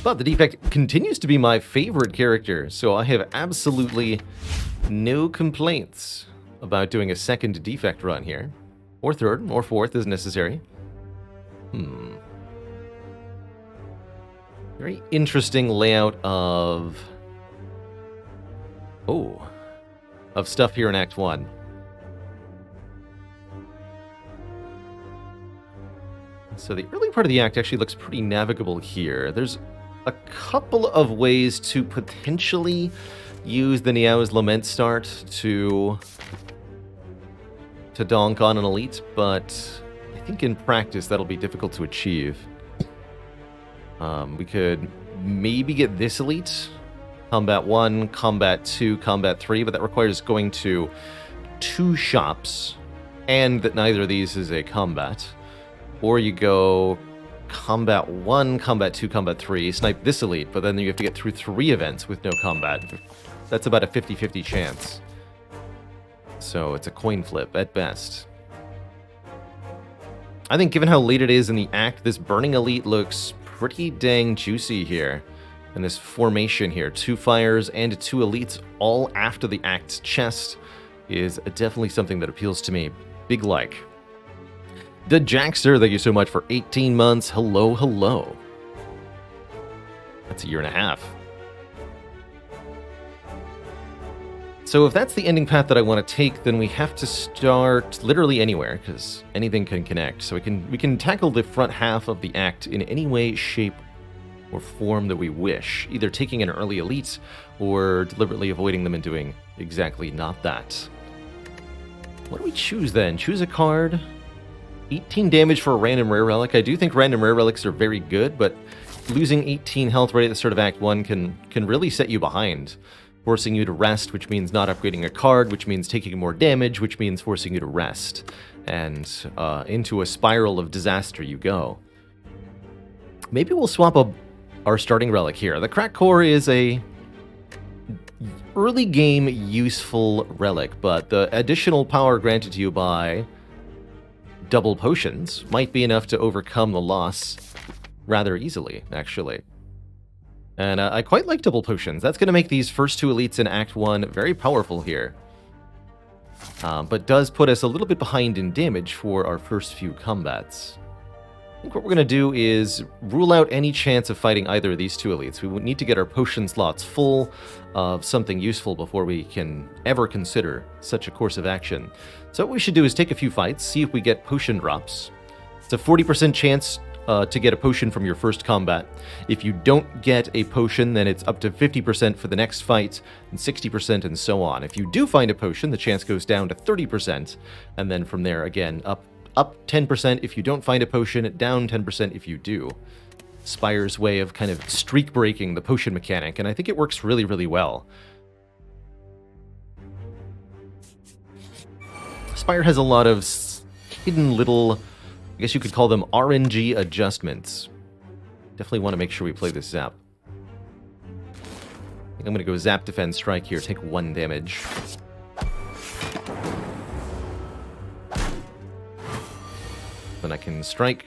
But the Defect continues to be my favorite character, so I have absolutely no complaints about doing a second Defect run here. Or third, or fourth as necessary. Very interesting layout of... of stuff here in Act 1. So the early part of the act actually looks pretty navigable here. There's a couple of ways to potentially use the Niao's Lament start to donk on an elite, but I think in practice that'll be difficult to achieve. We could maybe get this elite, Combat 1, Combat 2, Combat 3, but that requires going to 2 shops, and that neither of these is a combat. Or you go Combat 1, Combat 2, Combat 3, snipe this elite, but then you have to get through 3 events with no combat. That's about a 50-50 chance. So it's a coin flip at best. I think given how late it is in the act, this Burning Elite looks pretty dang juicy here. And this formation here, 2 fires and 2 elites all after the act's chest is definitely something that appeals to me. Big like. The Jackster, thank you so much for 18 months. Hello, hello. That's a year and a half. So if that's the ending path that I want to take, then we have to start literally anywhere, because anything can connect. So we can tackle the front half of the act in any way, shape, or form that we wish, either taking an early elite or deliberately avoiding them and doing exactly not that. What do we choose then? Choose a card. 18 damage for a random rare relic. I do think random rare relics are very good, but losing 18 health right at the start of Act 1 can really set you behind. Forcing you to rest, which means not upgrading a card, which means taking more damage, which means forcing you to rest. And into a spiral of disaster you go. Maybe we'll swap our starting relic here. The Crack Core is a early game useful relic, but the additional power granted to you by double potions might be enough to overcome the loss rather easily, actually. And I quite like double potions. That's going to make these first 2 elites in Act 1 very powerful here. But does put us a little bit behind in damage for our first few combats. I think what we're going to do is rule out any chance of fighting either of these 2 elites. We would need to get our potion slots full of something useful before we can ever consider such a course of action. So what we should do is take a few fights, see if we get potion drops. It's a 40% chance to get a potion from your first combat. If you don't get a potion, then it's up to 50% for the next fight, and 60% and so on. If you do find a potion, the chance goes down to 30%, and then from there, again, up 10% if you don't find a potion, down 10% if you do. Spire's way of kind of streak-breaking the potion mechanic, and I think it works really, really well. Spire has a lot of hidden little, I guess you could call them RNG adjustments. Definitely want to make sure we play this Zap. I think I'm going to go Zap, Defend, Strike here, take 1 damage. Then I can Strike,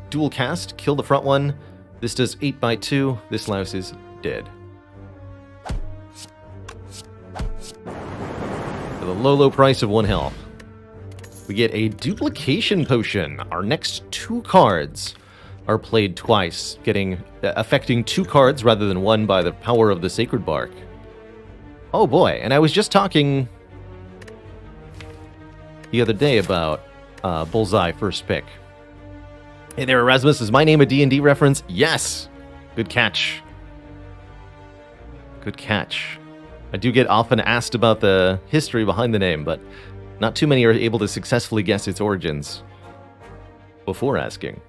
Dual Cast, kill the front one. This does 8x2, this louse is dead. For the low price of 1 health. We get a Duplication Potion. Our next 2 cards are played twice, affecting 2 cards rather than 1 by the power of the Sacred Bark. Oh boy, and I was just talking the other day about Bullseye first pick. Hey there, Erasmus, is my name a D&D reference? Yes! Good catch. Good catch. I do get often asked about the history behind the name, but not too many are able to successfully guess its origins before asking.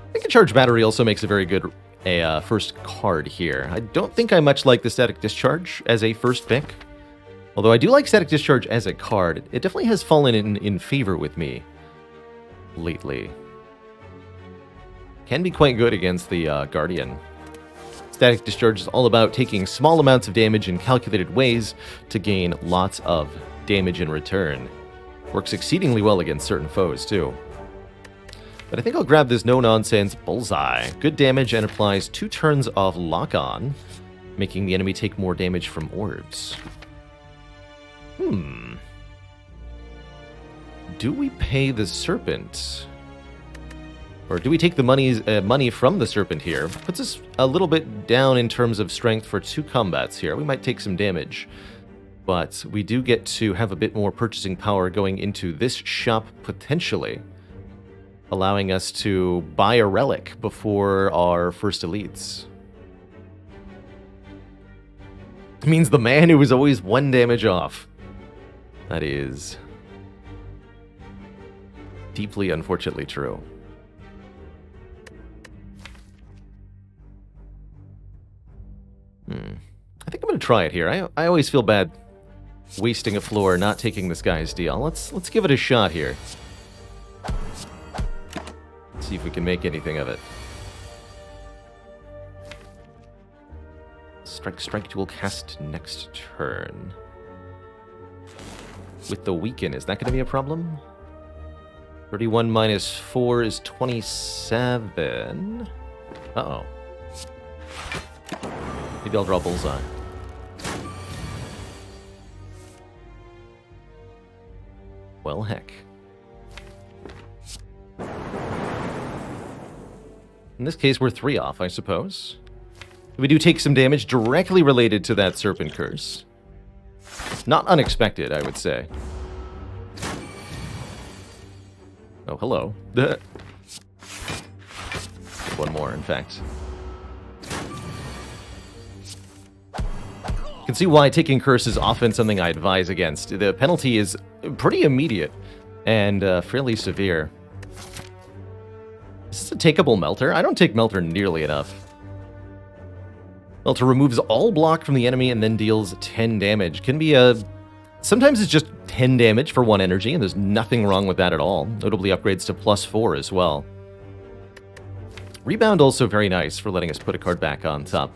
I think a Charge Battery also makes a very good first card here. I don't think I much like the Static Discharge as a first pick. Although I do like Static Discharge as a card, it definitely has fallen in favor with me lately. Can be quite good against the Guardian. Static Discharge is all about taking small amounts of damage in calculated ways to gain lots of damage in return. Works exceedingly well against certain foes, too. But I think I'll grab this no-nonsense Bullseye. Good damage and applies 2 turns of lock-on, making the enemy take more damage from orbs. Do we pay the Serpent? Or do we take the money from the Serpent here? Puts us a little bit down in terms of strength for 2 combats here. We might take some damage. But we do get to have a bit more purchasing power going into this shop, potentially, allowing us to buy a Relic before our first elites. It means the man who was always 1 damage off. That is deeply, unfortunately true. I think I'm going to try it here. I always feel bad wasting a floor, not taking this guy's deal. Let's give it a shot here. See if we can make anything of it. Strike tool cast next turn. With the weaken, is that going to be a problem? 31 minus 4 is 27. Uh-oh. Maybe I'll draw Bullseye. Well, heck. In this case, we're 3 off, I suppose. We do take some damage directly related to that Serpent Curse. Not unexpected, I would say. Oh, hello. One more, in fact. You can see why taking Curse is often something I advise against. The penalty is pretty immediate and fairly severe. Is this a takeable Melter? I don't take Melter nearly enough. Melter removes all block from the enemy and then deals 10 damage. Can be a... Sometimes it's just 10 damage for 1 energy, and there's nothing wrong with that at all. Notably upgrades to +4 as well. Rebound also very nice for letting us put a card back on top.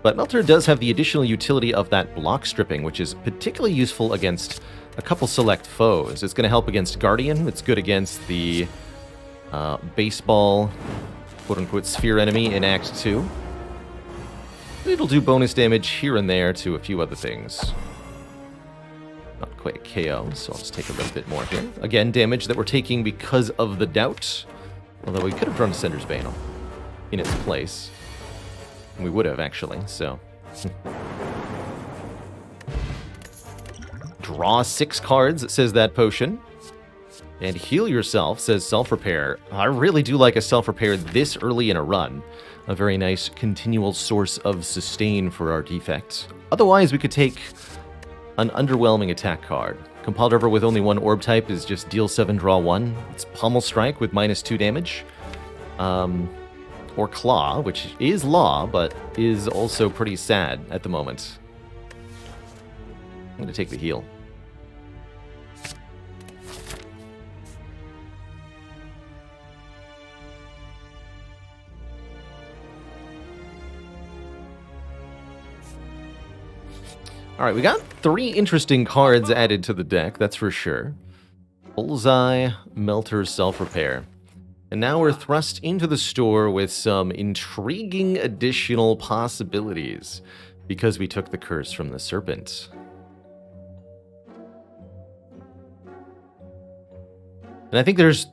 But Melter does have the additional utility of that block stripping, which is particularly useful against a couple select foes. It's going to help against Guardian. It's good against the baseball, quote-unquote, sphere enemy in Act 2. It'll do bonus damage here and there to a few other things. Not quite a KO, so I'll just take a little bit more here. Again, damage that we're taking because of the doubt. Although we could have drawn Sender's Bane in its place. We would have, actually, so... Draw 6 cards, says that potion. And heal yourself, says self-repair. I really do like a self-repair this early in a run. A very nice continual source of sustain for our defects. Otherwise, we could take an underwhelming attack card. Compiled Over with only 1 orb type is just deal 7, draw 1. It's Pommel Strike with -2 damage. Or Claw, which is Law, but is also pretty sad at the moment. I'm going to take the heal. Alright, we got 3 interesting cards added to the deck, that's for sure. Bullseye, Melter, Self-Repair. And now we're thrust into the store with some intriguing additional possibilities, because we took the curse from the Serpent. And I think there's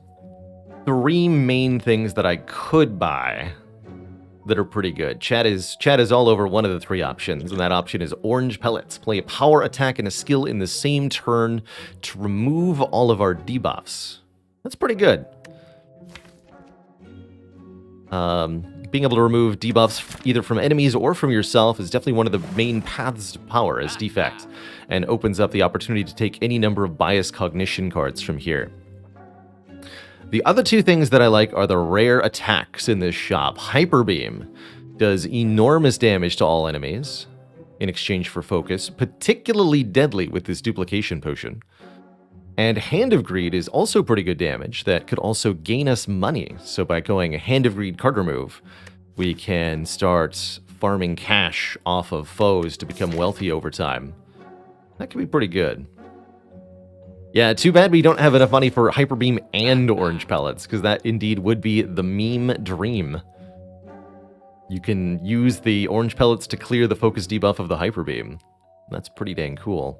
3 main things that I could buy that are pretty good. Chat is all over one of the 3 options, and that option is Orange Pellets. Play a power attack and a skill in the same turn to remove all of our debuffs. That's pretty good. Being able to remove debuffs either from enemies or from yourself is definitely one of the main paths to power as Defect, and opens up the opportunity to take any number of Bias Cognition cards from here. The other 2 things that I like are the rare attacks in this shop. Hyper Beam does enormous damage to all enemies in exchange for focus, particularly deadly with this duplication potion. And Hand of Greed is also pretty good damage that could also gain us money. So by going Hand of Greed card remove, we can start farming cash off of foes to become wealthy over time. That could be pretty good. Yeah, too bad we don't have enough money for Hyper Beam and Orange Pellets, because that indeed would be the meme dream. You can use the Orange Pellets to clear the focus debuff of the Hyper Beam. That's pretty dang cool.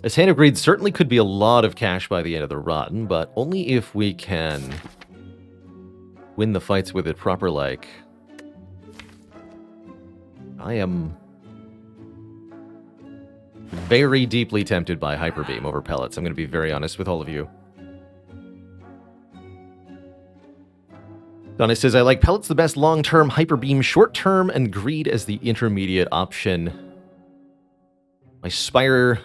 This Hand of Greed certainly could be a lot of cash by the end of the run, but only if we can win the fights with it proper like. I am very deeply tempted by Hyper Beam over Pellets. I'm going to be very honest with all of you. Donna says, I like Pellets the best long-term, Hyper Beam short-term, and Greed as the intermediate option. My Spire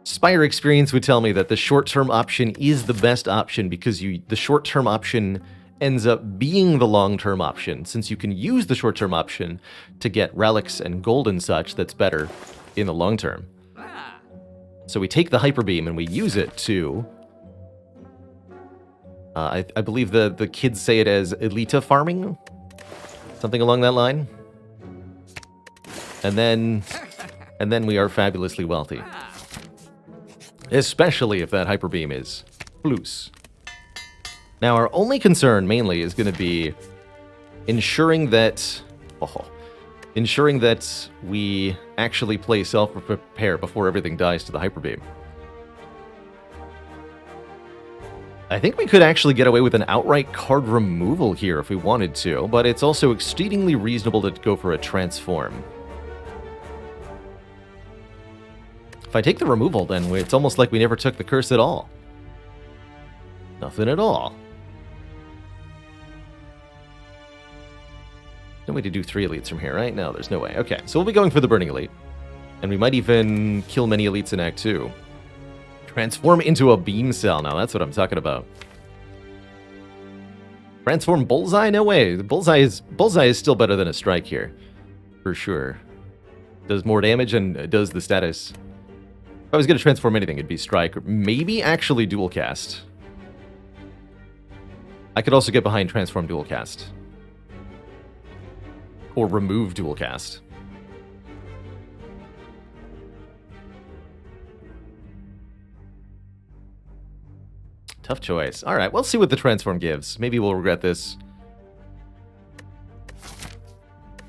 experience would tell me that the short-term option is the best option because the short-term option ends up being the long-term option, since you can use the short-term option to get relics and gold and such that's better in the long term. So we take the Hyper Beam and we use it to... I believe the kids say it as Elita farming? Something along that line? And then we are fabulously wealthy. Especially if that Hyper Beam is loose. Now, our only concern, mainly, is going to be ensuring that we actually play self-repair before everything dies to the Hyper Beam. I think we could actually get away with an outright card removal here if we wanted to, but it's also exceedingly reasonable to go for a transform. If I take the removal, then it's almost like we never took the curse at all. Nothing at all. No way to do 3 elites from here, right? No, there's no way. Okay, so we'll be going for the Burning Elite. And we might even kill many elites in Act 2. Transform into a beam cell. Now, that's what I'm talking about. Transform Bullseye? No way. Bullseye is still better than a Strike here. For sure. Does more damage and does the status. If I was going to transform anything, it'd be Strike. Or maybe actually Dual Cast. I could also get behind Transform Dual Cast. Or remove Dual Cast. Tough choice. Alright, we'll see what the transform gives. Maybe we'll regret this.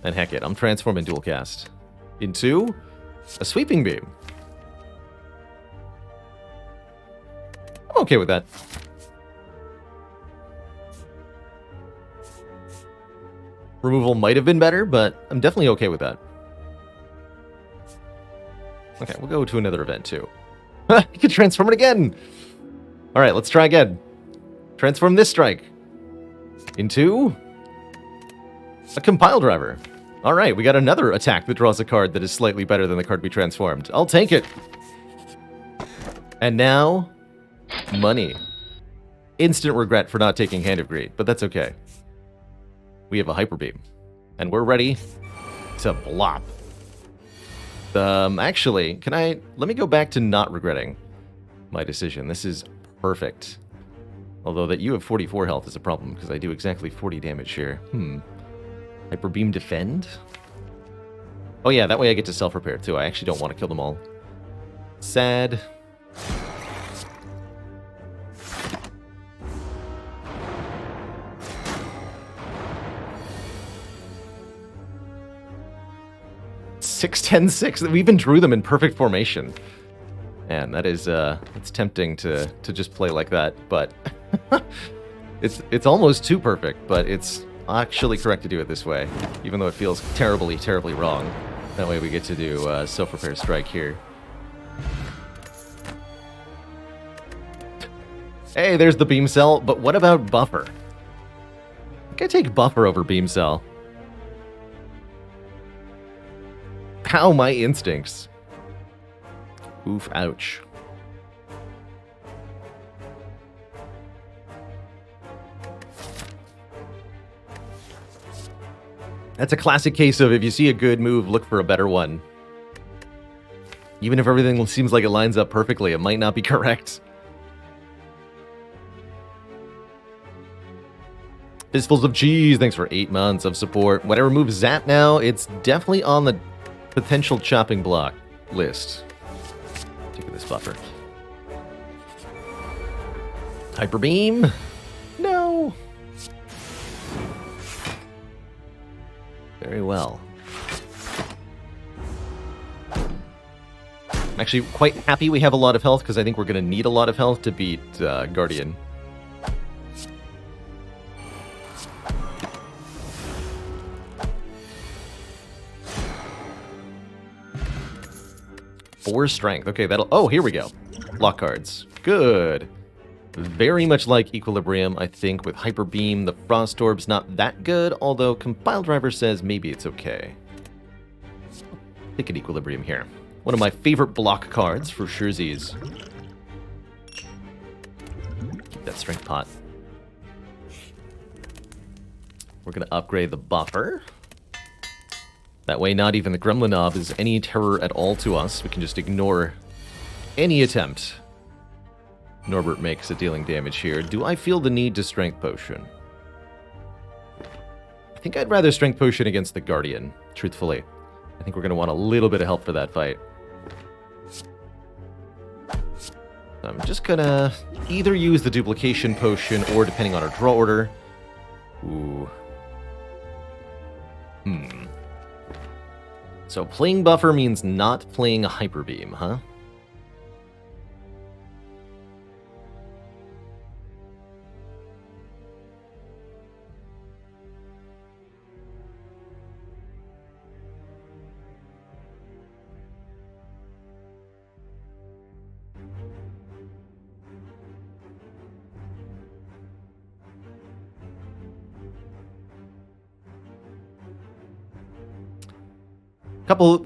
And heck it, I'm transforming Dual Cast into a Sweeping Beam. I'm okay with that. Removal might have been better, but I'm definitely okay with that. Okay, we'll go to another event too. You can transform it again! Alright, let's try again. Transform this strike into a Compile Driver. Alright, we got another attack that draws a card that is slightly better than the card we transformed. I'll take it. And now, money. Instant regret for not taking Hand of Greed, but that's okay. We have a Hyper Beam. And we're ready to blop. Actually, let me go back to not regretting my decision. This is perfect. Although that you have 44 health is a problem, because I do exactly 40 damage here. Hyper Beam Defend? Oh yeah, that way I get to self-repair too. I actually don't want to kill them all. Sad. Six, 10, 6. We even drew them in perfect formation. Man, that is it's tempting to just play like that, but it's almost too perfect, but it's actually correct to do it this way, even though it feels terribly, terribly wrong. That way we get to do self-repair strike here. Hey, there's the beam cell, but what about buffer? I think I take buffer over beam cell. Pow, my instincts. Oof, ouch. That's a classic case of if you see a good move, look for a better one. Even if everything seems like it lines up perfectly, it might not be correct. Fistfuls of Cheese, thanks for 8 months of support. Whatever move Zap now, it's definitely on the potential chopping block list. Take this buffer. Hyper Beam? No. Very well. I'm actually quite happy we have a lot of health, because I think we're going to need a lot of health to beat Guardian. Four strength. Okay, that'll... Oh, here we go. Lock cards. Good. Very much like Equilibrium, I think, with Hyper Beam. The Frost Orb's not that good, although Compile Driver says maybe it's okay. Pick an Equilibrium here. One of my favorite block cards for surezies. Keep that strength pot. We're going to upgrade the buffer. That way, not even the Gremlin Knob is any terror at all to us. We can just ignore any attempt Norbert makes at dealing damage here. Do I feel the need to Strength Potion? I think I'd rather Strength Potion against the Guardian, truthfully. I think we're going to want a little bit of help for that fight. I'm just going to either use the Duplication Potion or, depending on our draw order... Ooh. So playing Buffer means not playing a Hyper Beam, huh?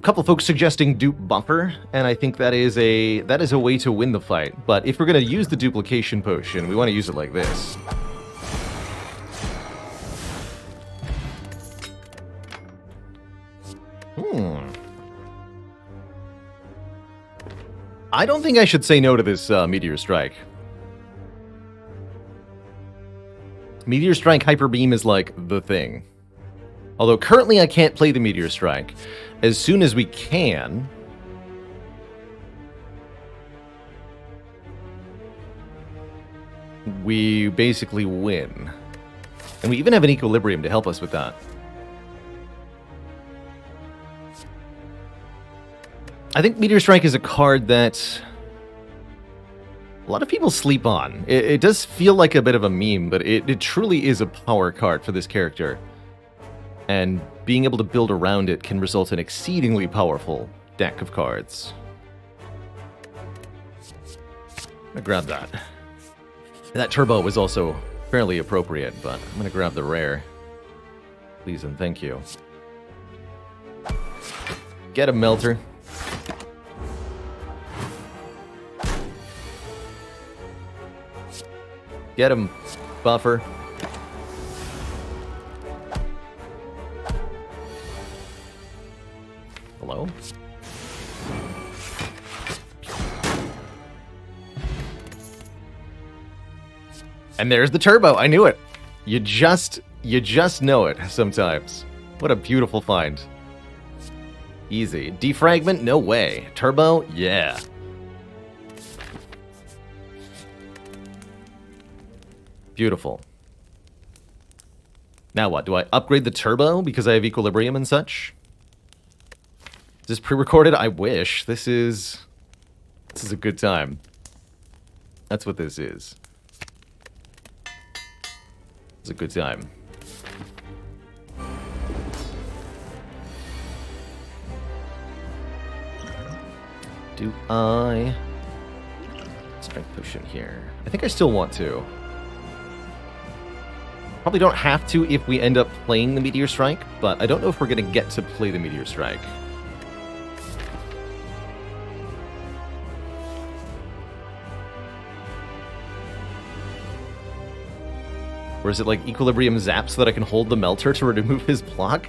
Couple folks suggesting dupe buffer, and I think that is a way to win the fight. But if we're going to use the duplication potion, we want to use it like this. I don't think I should say no to this Meteor Strike. Meteor Strike Hyper Beam is like the thing. Although currently I can't play the Meteor Strike. As soon as we can, we basically win. And we even have an Equilibrium to help us with that. I think Meteor Strike is a card that a lot of people sleep on. It does feel like a bit of a meme, but it truly is a power card for this character. And being able to build around it can result in exceedingly powerful deck of cards. I'm gonna grab that. That turbo was also fairly appropriate, but I'm gonna grab the rare. Please and thank you. Get a Melter. Get him, Buffer. Hello? And there's the turbo. I knew it. You just know it sometimes. What a beautiful find. Easy. Defragment? No way. Turbo? Yeah. Beautiful. Now what? Do I upgrade the turbo because I have Equilibrium and such? Is this pre-recorded? I wish. This is a good time. That's what this is. It's a good time. Do I... Strength Potion here. I think I still want to. Probably don't have to if we end up playing the Meteor Strike, but I don't know if we're going to get to play the Meteor Strike. Or is it like Equilibrium Zap so that I can hold the Melter to remove his block?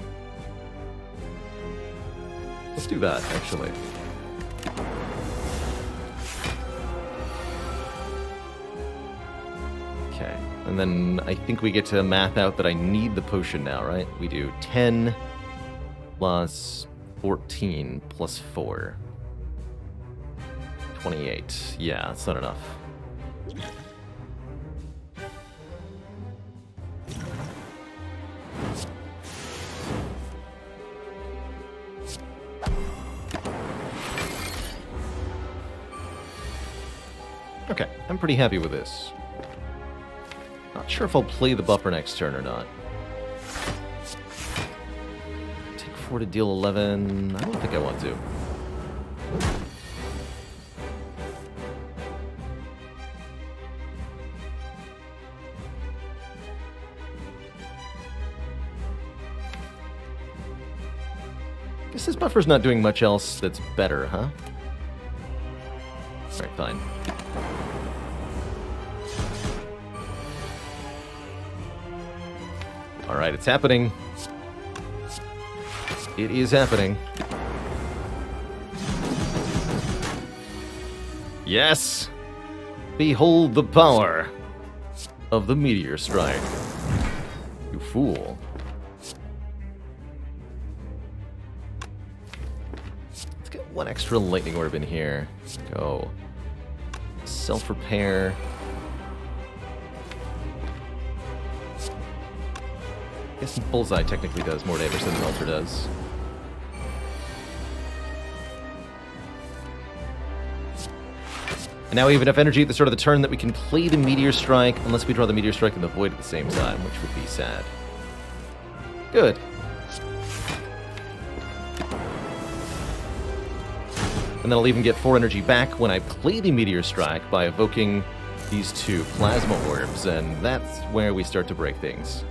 Let's do that, actually. Okay, and then I think we get to math out that I need the potion now, right? We do 10 plus 14 plus 4. 28. Yeah, that's not enough. Okay, I'm pretty happy with this. Not sure if I'll play the buffer next turn or not. Take 4 to deal 11. I don't think I want to. Guess this buffer's not doing much else that's better, huh? Alright, fine. Alright, it's happening. It is happening. Yes! Behold the power of the Meteor Strike. You fool. Let's get one extra lightning orb in here. Go. Self-repair. I guess Bullseye technically does more damage than the Melter does. And now we have enough energy at the start of the turn that we can play the Meteor Strike, unless we draw the Meteor Strike and the Void at the same time, which would be sad. Good. And then I'll even get 4 energy back when I play the Meteor Strike by evoking these 2 Plasma Orbs, and that's where we start to break things.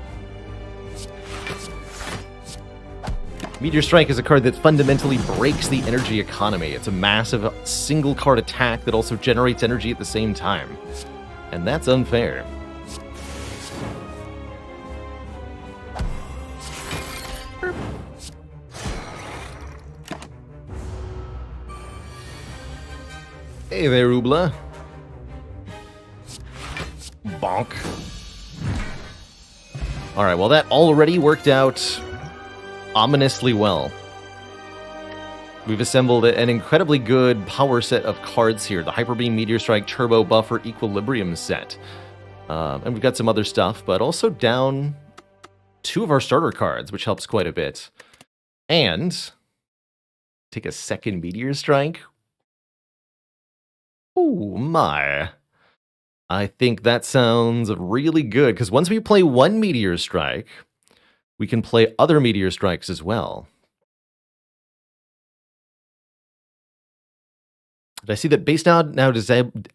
Meteor Strike is a card that fundamentally breaks the energy economy. It's a massive single card attack that also generates energy at the same time. And that's unfair. Hey there, Ubla. Bonk. Alright, well that already worked out ominously well. We've assembled an incredibly good power set of cards here. The Hyper Beam, Meteor Strike, Turbo Buffer, Equilibrium set. And we've got some other stuff, but also down 2 of our starter cards, which helps quite a bit. And take a second Meteor Strike. Oh my. I think that sounds really good, because once we play 1 Meteor Strike, we can play other Meteor Strikes as well. Did I see that base now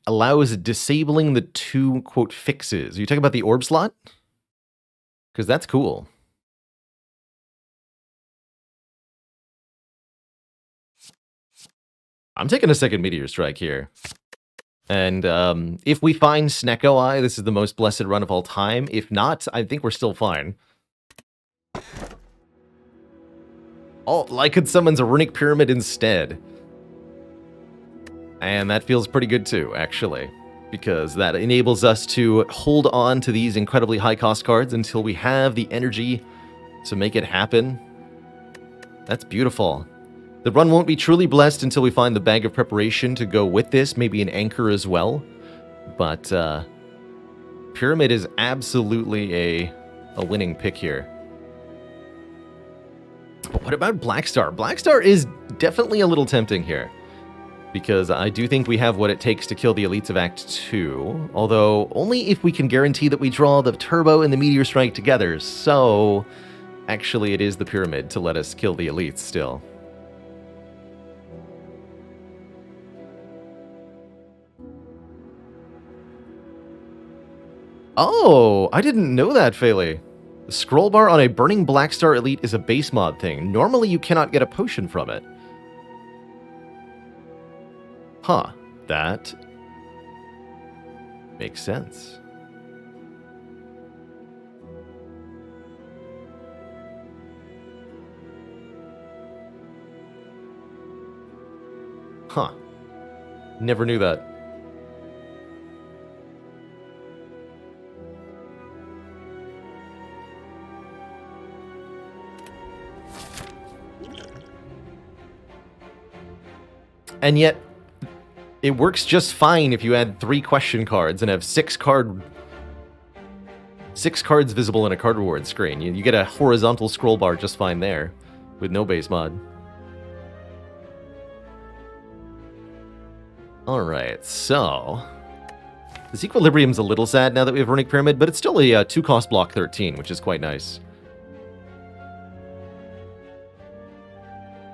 allows disabling the 2, quote, fixes? Are you talking about the orb slot? Because that's cool. I'm taking a second Meteor Strike here. And if we find Snecko Eye, this is the most blessed run of all time. If not, I think we're still fine. Oh, Lycid summons a Runic Pyramid instead. And that feels pretty good too, actually. Because that enables us to hold on to these incredibly high-cost cards until we have the energy to make it happen. That's beautiful. The run won't be truly blessed until we find the Bag of Preparation to go with this, maybe an Anchor as well. But Pyramid is absolutely a winning pick here. But what about Blackstar? Blackstar is definitely a little tempting here, because I do think we have what it takes to kill the elites of Act 2, although only if we can guarantee that we draw the Turbo and the Meteor Strike together, so actually it is the Pyramid to let us kill the elites still. Oh, I didn't know that, Phaley. The scroll bar on a Burning Blackstar Elite is a base mod thing. Normally you cannot get a potion from it. Huh, that makes sense. Huh, never knew that. And yet, it works just fine if you add 3 question cards and have 6 cards visible in a card reward screen. You get a horizontal scroll bar just fine there, with no base mod. Alright, so... this Equilibrium's a little sad now that we have Runic Pyramid, but it's still a 2-cost block 13, which is quite nice.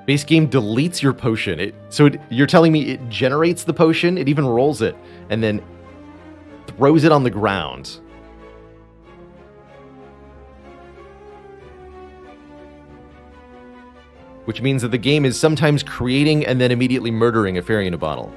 Base game deletes your potion. You're telling me it generates the potion, it even rolls it, and then throws it on the ground. Which means that the game is sometimes creating and then immediately murdering a fairy in a bottle.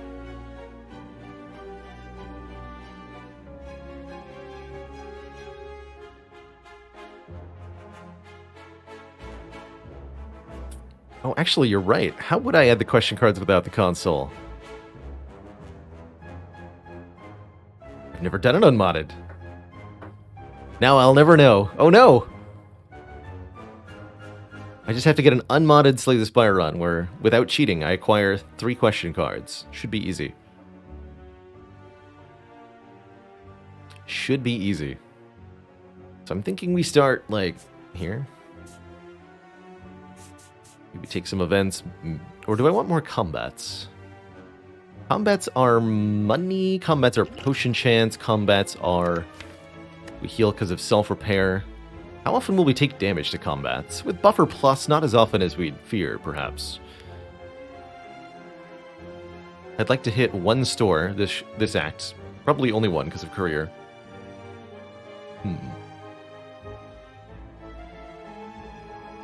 Oh, actually, you're right. How would I add the question cards without the console? I've never done it unmodded. Now I'll never know. Oh no! I just have to get an unmodded Slay the Spire run where, without cheating, I acquire 3 question cards. Should be easy. Should be easy. So I'm thinking we start, like, here. Maybe take some events, or do I want more combats? Combats are money, combats are potion chance, combats are... we heal because of self-repair. How often will we take damage to combats? With buffer plus, not as often as we'd fear, perhaps. I'd like to hit 1 store this act. Probably only 1 because of courier.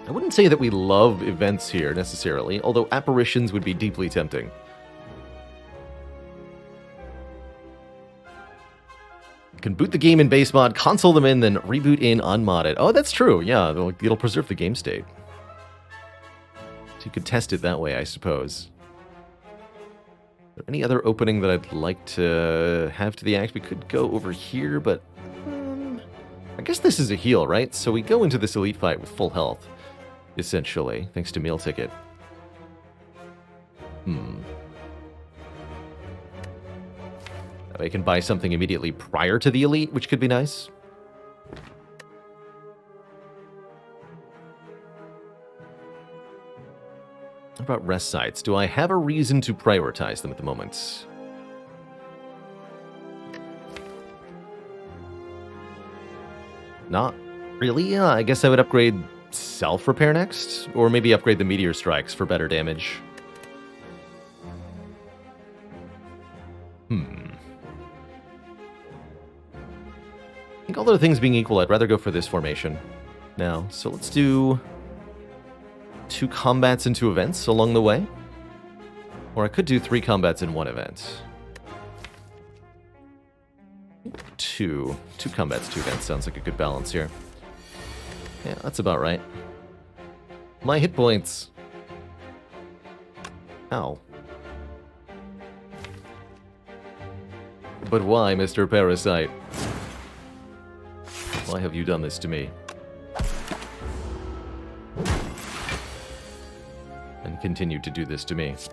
I wouldn't say that we love events here, necessarily, although Apparitions would be deeply tempting. You can boot the game in base mod, console them in, then reboot in unmodded. Oh, that's true, yeah, it'll preserve the game state. So you could test it that way, I suppose. Is there any other opening that I'd like to have to the act? We could go over here, but... I guess this is a heal, right? So we go into this elite fight with full health. Essentially, thanks to meal ticket. I can buy something immediately prior to the elite, which could be nice. What about rest sites? Do I have a reason to prioritize them at the moment? Not really. I guess I would upgrade self-repair next, or maybe upgrade the Meteor Strikes for better damage. I think all other things being equal, I'd rather go for this formation now. So let's do 2 combats and 2 events along the way. Or I could do 3 combats in 1 event. 2 combats, 2 events sounds like a good balance here. Yeah, that's about right. My hit points. Ow. But why, Mr. Parasite? Why have you done this to me? And continue to do this to me. So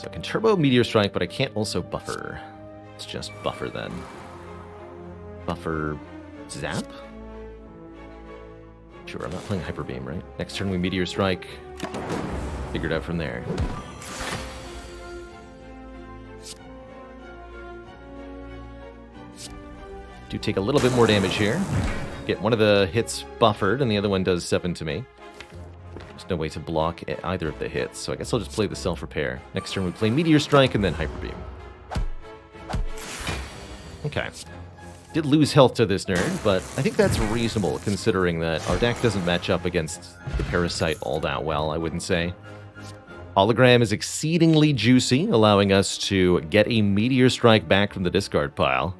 I can turbo Meteor Strike, but I can't also buffer. Let's just buffer then. Buffer Zap? Sure, I'm not playing Hyper Beam, right? Next turn we Meteor Strike. Figure it out from there. Do take a little bit more damage here. Get one of the hits buffered, and the other one does 7 to me. There's no way to block either of the hits, so I guess I'll just play the self-repair. Next turn we play Meteor Strike and then Hyper Beam. Okay. Did lose health to this nerd, but I think that's reasonable considering that our deck doesn't match up against the Parasite all that well, I wouldn't say. Hologram is exceedingly juicy, allowing us to get a Meteor Strike back from the discard pile.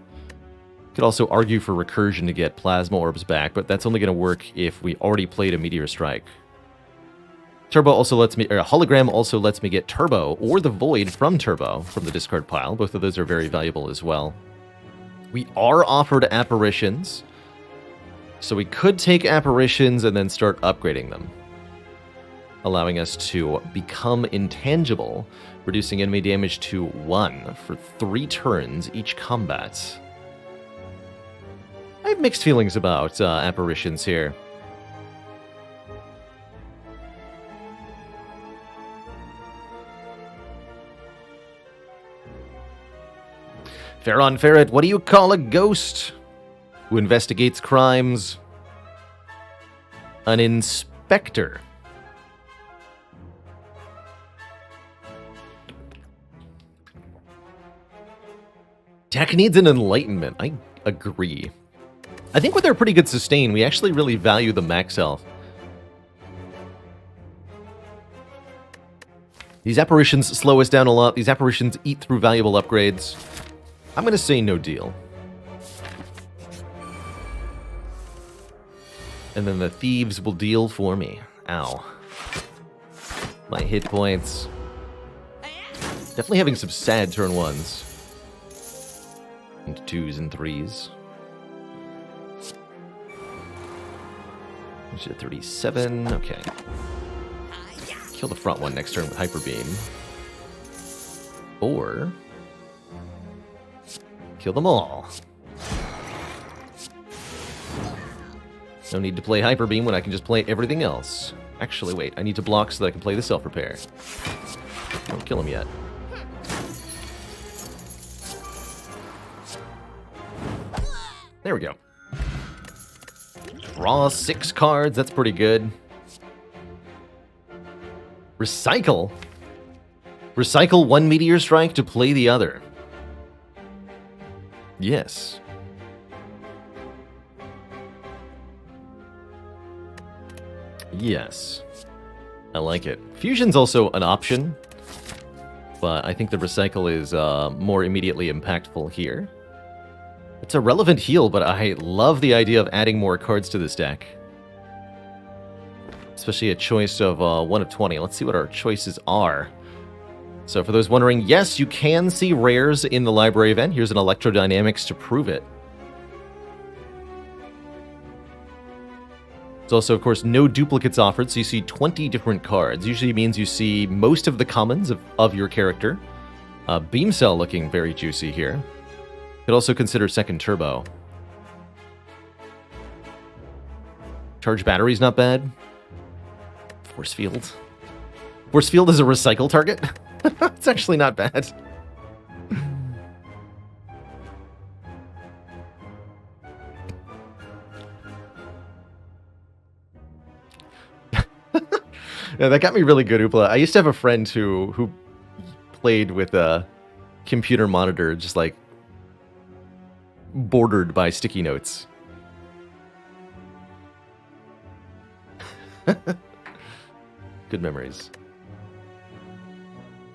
Could also argue for Recursion to get Plasma Orbs back, but that's only going to work if we already played a Meteor Strike. Hologram also lets me get Turbo or the Void from Turbo from the discard pile. Both of those are very valuable as well. We are offered Apparitions So we could take Apparitions and then start upgrading them, allowing us to become intangible, reducing enemy damage to 1 for 3 turns each combat. I have mixed feelings about Apparitions here. Farron Ferret, what do you call a ghost who investigates crimes? An inspector. Tech needs an enlightenment. I agree. I think with our pretty good sustain, we actually really value the max health. These Apparitions slow us down a lot. These Apparitions eat through valuable upgrades. I'm going to say no deal. And then the thieves will deal for me. Ow. My hit points. Definitely having some sad turn 1s. And 2s and 3s. 37, okay. Kill the front one next turn with Hyper Beam. Or kill them all. No need to play Hyper Beam when I can just play everything else. Actually, wait, I need to block so that I can play the Self-Repair. Don't kill him yet. There we go. Draw 6 cards, that's pretty good. Recycle? Recycle 1 Meteor Strike to play the other. Yes. Yes. I like it. Fusion's also an option, but I think the recycle is more immediately impactful here. It's a relevant heal, but I love the idea of adding more cards to this deck. Especially a choice of 1 of 20. Let's see what our choices are. So for those wondering, yes, you can see rares in the library event. Here's an Electrodynamics to prove it. There's also, of course, no duplicates offered, so you see 20 different cards. Usually means you see most of the commons of your character. Beam Cell looking very juicy here. Could also consider Second Turbo. Charge Battery's not bad. Force Field. Force Field is a recycle target? It's actually not bad. Yeah, that got me really good, Oopla. I used to have a friend who played with a computer monitor just like bordered by sticky notes. Good memories.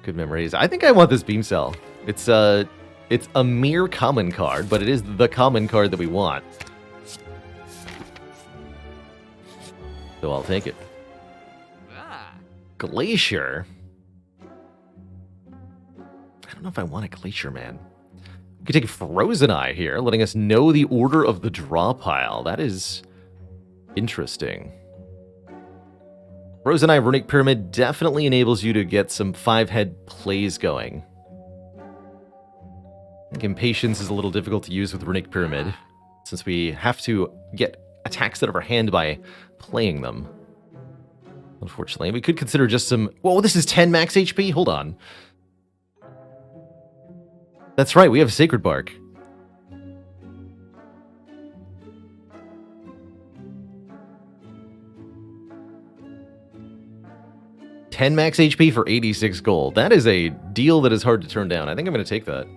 Good memories. I think I want this Beam Cell. It's a mere common card, but it is the common card that we want. So I'll take it. Glacier? I don't know if I want a Glacier, man. We could take Frozen Eye here, letting us know the order of the draw pile. That is interesting. Frozen Eye Runic Pyramid definitely enables you to get some 5-head plays going. I think Impatience is a little difficult to use with Runic Pyramid, since we have to get attacks out of our hand by playing them. Unfortunately, we could consider just some... Whoa, this is 10 max HP? Hold on. That's right, we have Sacred Bark. $10 max HP for 86 gold. That is a deal that is hard to turn down. I think I'm going to take that.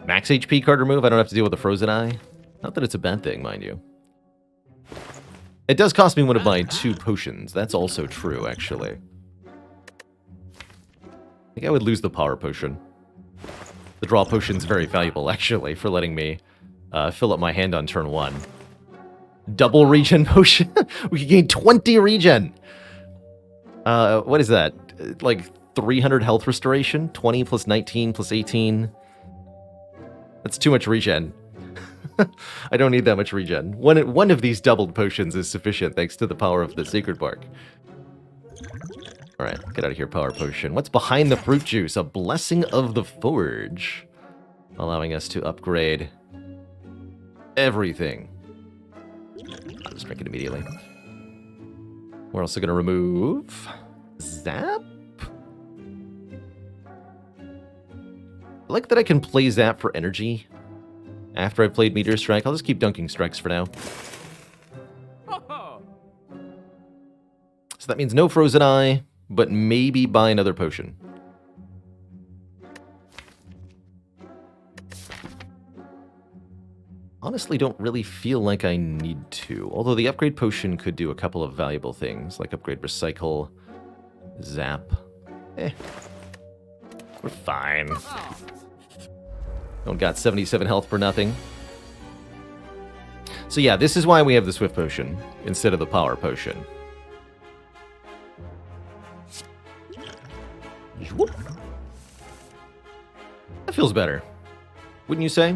Max HP card remove. I don't have to deal with the Frozen Eye. Not that it's a bad thing, mind you. It does cost me one of my 2 potions. That's also true, actually. I think I would lose the Power Potion. The Draw Potion's very valuable, actually, for letting me fill up my hand on turn 1. Double Regen Potion? We can gain 20 regen! What is that? Like 300 health restoration? 20 plus 19 plus 18? That's too much regen. I don't need that much regen. One of these doubled potions is sufficient thanks to the power of the Sacred Bark. Alright, get out of here, Power Potion. What's behind the fruit juice? A Blessing of the Forge. Allowing us to upgrade everything. I'll just drink it immediately. We're also going to remove Zap. I like that I can play Zap for energy after I've played Meteor Strike. I'll just keep dunking strikes for now. So that means no Frozen Eye, but maybe buy another potion. Honestly, don't really feel like I need to. Although the upgrade potion could do a couple of valuable things, like upgrade Recycle, Zap. We're fine. Don't got 77 health for nothing. So yeah, this is why we have the Swift Potion instead of the Power Potion. That feels better. Wouldn't you say?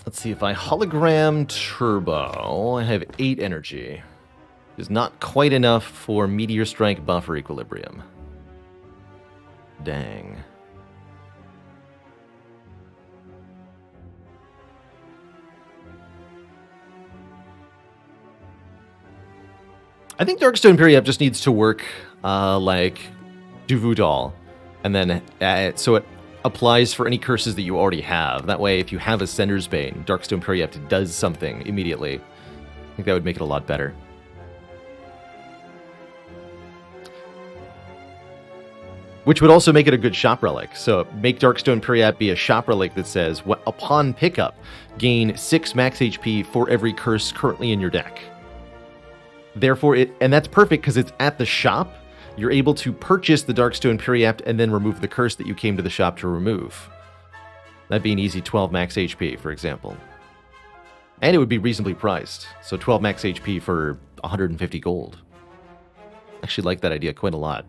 Let's see, if I hologram Turbo, I have 8 energy. Is not quite enough for Meteor Strike buffer equilibrium. Dang. I think Darkstone Periap just needs to work like Duvudal, and then so it applies for any curses that you already have. That way, if you have a Sender's Bane, Darkstone Periapt does something immediately. I think that would make it a lot better. Which would also make it a good shop relic. So make Darkstone Periapt be a shop relic that says, upon pickup, gain 6 max HP for every curse currently in your deck. Therefore, and that's perfect because it's at the shop. You're able to purchase the Darkstone Periapt and then remove the curse that you came to the shop to remove. That'd be an easy 12 max HP, for example. And it would be reasonably priced. So 12 max HP for 150 gold. Actually like that idea quite a lot.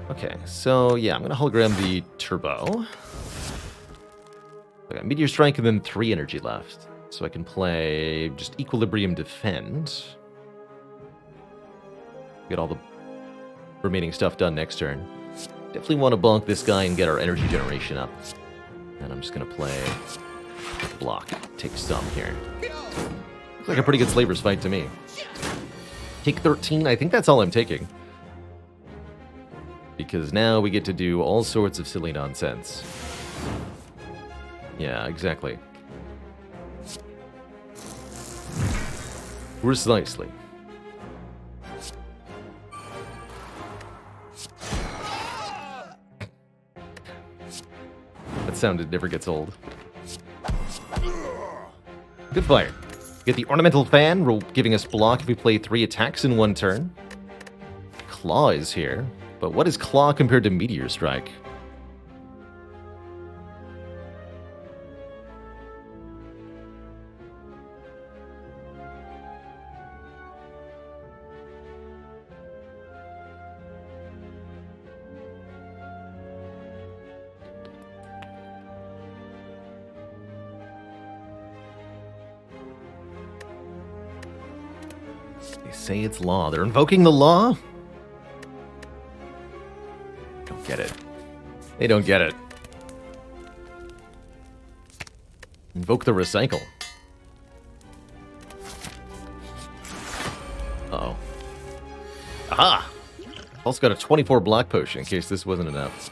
Okay, so yeah, I'm going to hologram the Turbo. I got Meteor Strike and then 3 energy left. So I can play just Equilibrium Defend. Get all the remaining stuff done next turn. Definitely want to bonk this guy and get our energy generation up. And I'm just going to play block. Take some here. Looks like a pretty good Slaver's fight to me. Take 13, I think that's all I'm taking. Because now we get to do all sorts of silly nonsense. Yeah, exactly. Precisely. That sound never gets old. Good fire. Get the Ornamental Fan, giving us block if we play 3 attacks in 1 turn. Claw is here. But what is Claw compared to Meteor Strike? They say it's law. They're invoking the law? Get it. They don't get it. Invoke the recycle. Uh-oh. Aha! Also got a 24 block potion in case this wasn't enough.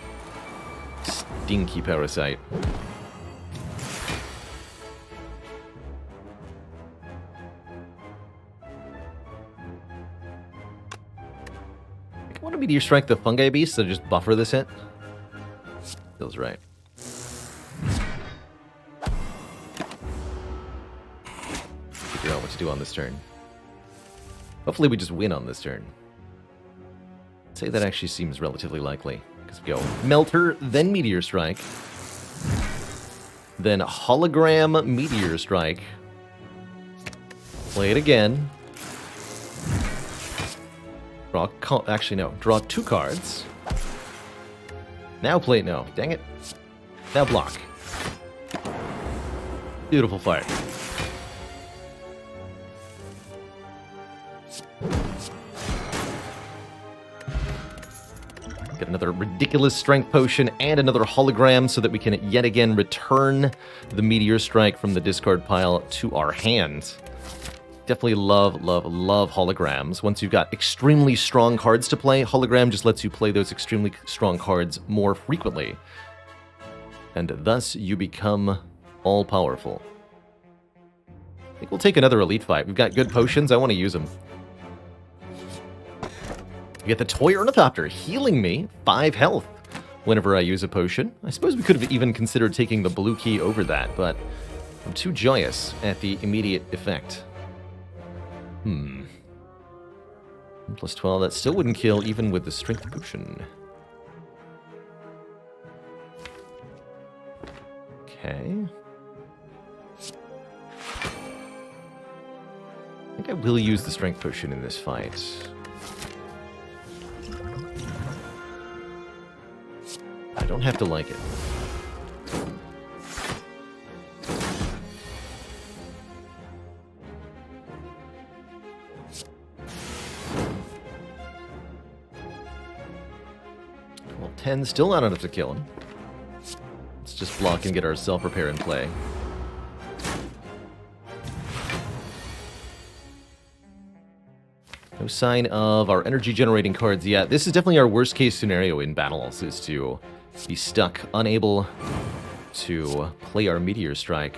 Stinky parasite. I want to Meteor Strike the Fungi Beast, so just buffer this hit. Feels right. Figure out what to do on this turn. Hopefully we just win on this turn. I'd say that actually seems relatively likely. Because we go Melter, then Meteor Strike. Then Hologram Meteor Strike. Play it again. Draw 2 cards. Now play it, no. Dang it. Now block. Beautiful fight. Get another ridiculous strength potion and another hologram so that we can yet again return the Meteor Strike from the discard pile to our hand. Definitely love, love, love holograms. Once you've got extremely strong cards to play, hologram just lets you play those extremely strong cards more frequently. And thus you become all-powerful. I think we'll take another elite fight. We've got good potions. I want to use them. We get the Toy Ornithopter healing me 5 health whenever I use a potion. I suppose we could have even considered taking the blue key over that, but I'm too joyous at the immediate effect. Plus 12, that still wouldn't kill even with the strength potion. Okay. I think I will use the strength potion in this fight. I don't have to like it. Well, 10, still not enough to kill him. Let's just block and get our self-repair in play. No sign of our energy-generating cards yet. This is definitely our worst-case scenario in battles, is to be stuck, unable to play our Meteor Strike.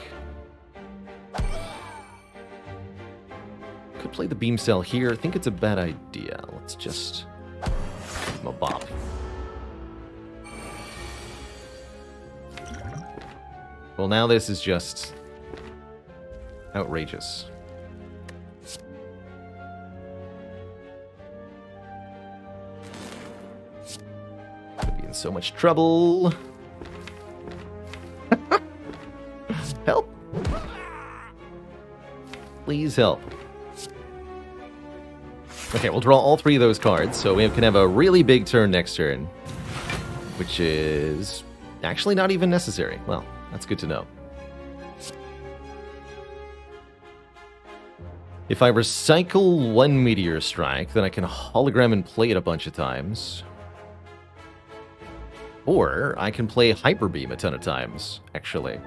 Could play the Beam Cell here. I think it's a bad idea. Let's just give him a bop. Well, now this is just outrageous. In so much trouble. Help. Please help. Okay, we'll draw all 3 of those cards, so we can have a really big turn next turn, which is actually not even necessary. Well, that's good to know. If I recycle 1 Meteor Strike, then I can hologram and play it a bunch of times. Or I can play Hyper Beam a ton of times, actually.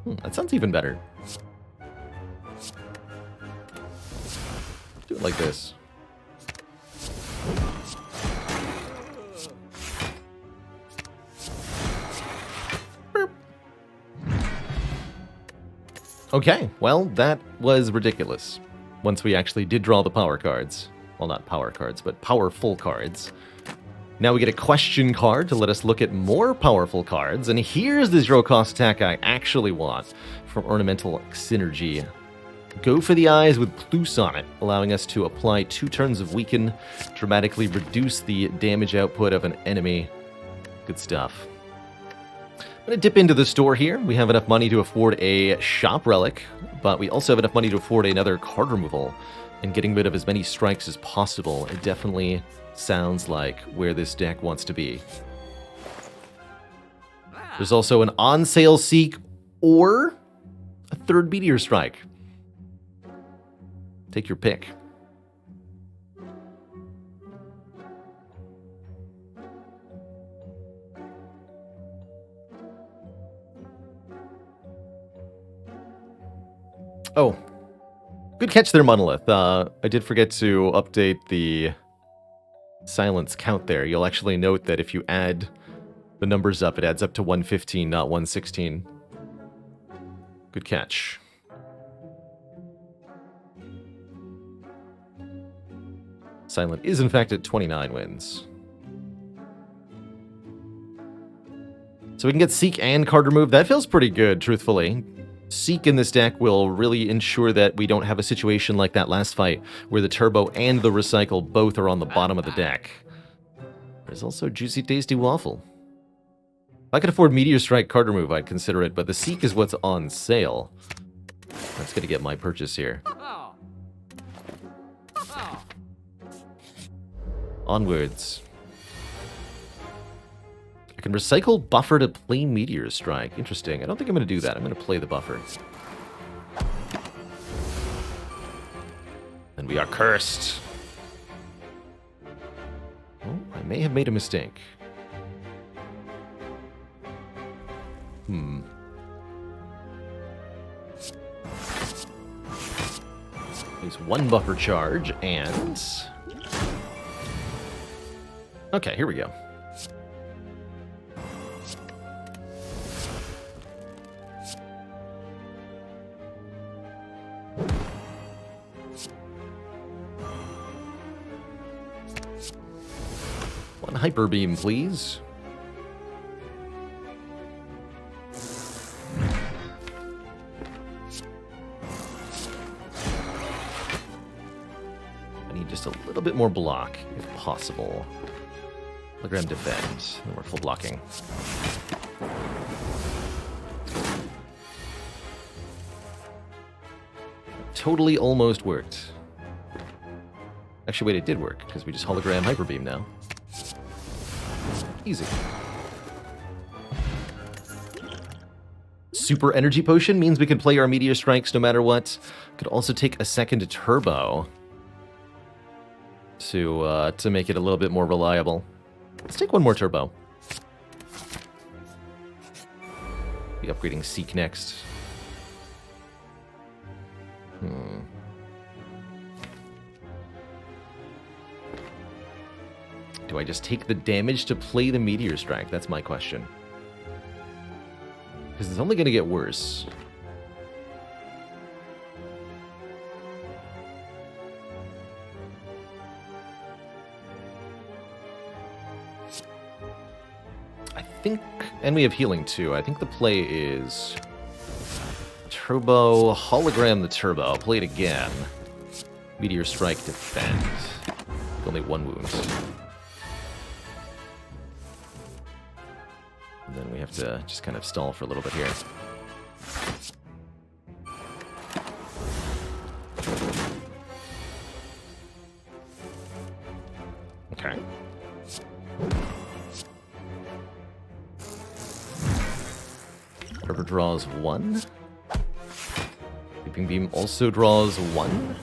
That sounds even better. Do it like this. Burp. Okay, well, that was ridiculous. Once we actually did draw the power cards. Well, not power cards, but powerful cards. Now we get a question card to let us look at more powerful cards, and here's the 0-cost attack I actually want from Ornamental Synergy. Go for the eyes with Plus on it, allowing us to apply 2 turns of Weaken, dramatically reduce the damage output of an enemy. Good stuff. I'm going to dip into the store here. We have enough money to afford a Shop Relic, but we also have enough money to afford another card removal, and getting rid of as many strikes as possible. It definitely sounds like where this deck wants to be. There's also an on-sale Seek or a 3rd Meteor Strike. Take your pick. Oh, good catch there, Monolith. I did forget to update the silence count there. You'll actually note that if you add the numbers up, it adds up to 115, not 116. Good catch. Silent is in fact at 29 wins. So we can get Seek and card remove. That feels pretty good, truthfully. Seek in this deck will really ensure that we don't have a situation like that last fight where the Turbo and the Recycle both are on the bottom of the deck. There's also Juicy Tasty Waffle. If I could afford Meteor Strike card remove, I'd consider it, but the Seek is what's on sale. That's going to get my purchase here. Onwards. I can recycle Buffer to play Meteor Strike. Interesting. I don't think I'm going to do that. I'm going to play the Buffer. And we are cursed. Oh, I may have made a mistake. Use one Buffer charge and... Okay, here we go. One Hyper Beam, please. I need just a little bit more block, if possible. Hologram Defend. And we're full blocking. Totally almost worked. Actually, wait, it did work, because we just hologram Hyper Beam now. Easy. Super Energy Potion means we can play our Meteor Strikes no matter what. Could also take a second Turbo to make it a little bit more reliable. Let's take one more Turbo. Be upgrading Seek next. Do I just take the damage to play the Meteor Strike? That's my question. Because it's only going to get worse. I think, and we have healing too. I think the play is Turbo, hologram the Turbo. I'll play it again. Meteor Strike, defend. Only one wound. And then we have to just kind of stall for a little bit here. Okay. River draws one. Leaping Beam also draws one.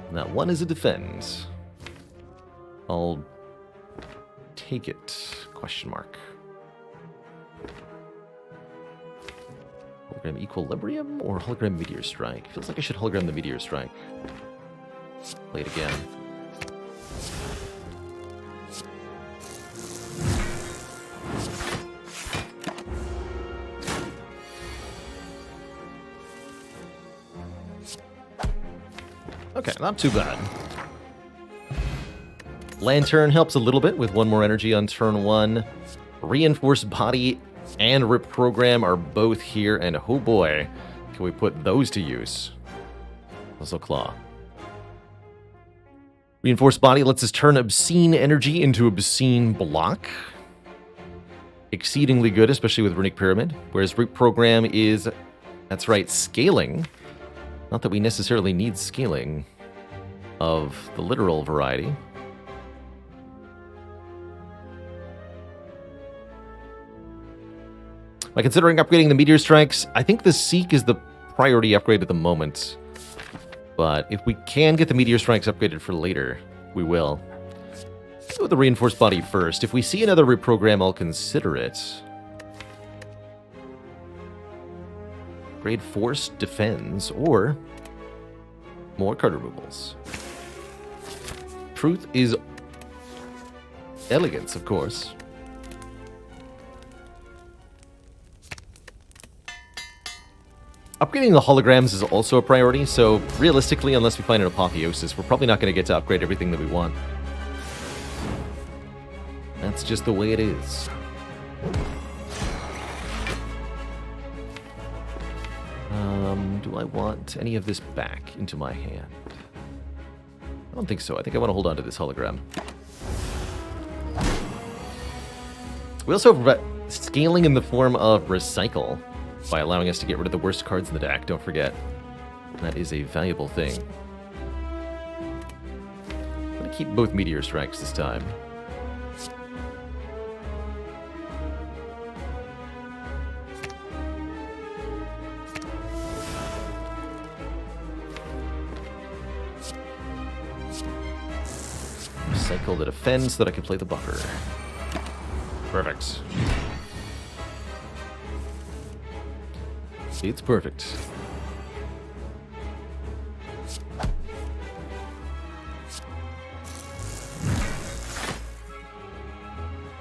And that one is a defend. I'll take it. Question mark. Hologram Equilibrium or Hologram Meteor Strike? Feels like I should hologram the Meteor Strike. Play it again. Okay, not too bad. Lantern helps a little bit with one more energy on turn one. Reinforced Body and Reprogram are both here, and oh boy, can we put those to use. Also Claw. Reinforced Body lets us turn Obscene Energy into Obscene Block. Exceedingly good, especially with Runic Pyramid. Whereas Reprogram is, that's right, scaling. Not that we necessarily need scaling of the literal variety. By considering upgrading the Meteor Strikes, I think the Seek is the priority upgrade at the moment. But if we can get the Meteor Strikes upgraded for later, we will. Let's go with the Reinforced Body first. If we see another reprogram, I'll consider it. Grade Force defends, or more card removals. Truth is elegance, of course. Upgrading the holograms is also a priority, so realistically, unless we find an Apotheosis, we're probably not going to get to upgrade everything that we want. That's just the way it is. Do I want any of this back into my hand? I don't think so. I think I want to hold on to this hologram. We also have scaling in the form of recycle by allowing us to get rid of the worst cards in the deck. Don't forget, that is a valuable thing. I'm going to keep both Meteor Strikes this time. Recycle the defense so that I can play the buffer. Perfect. It's perfect.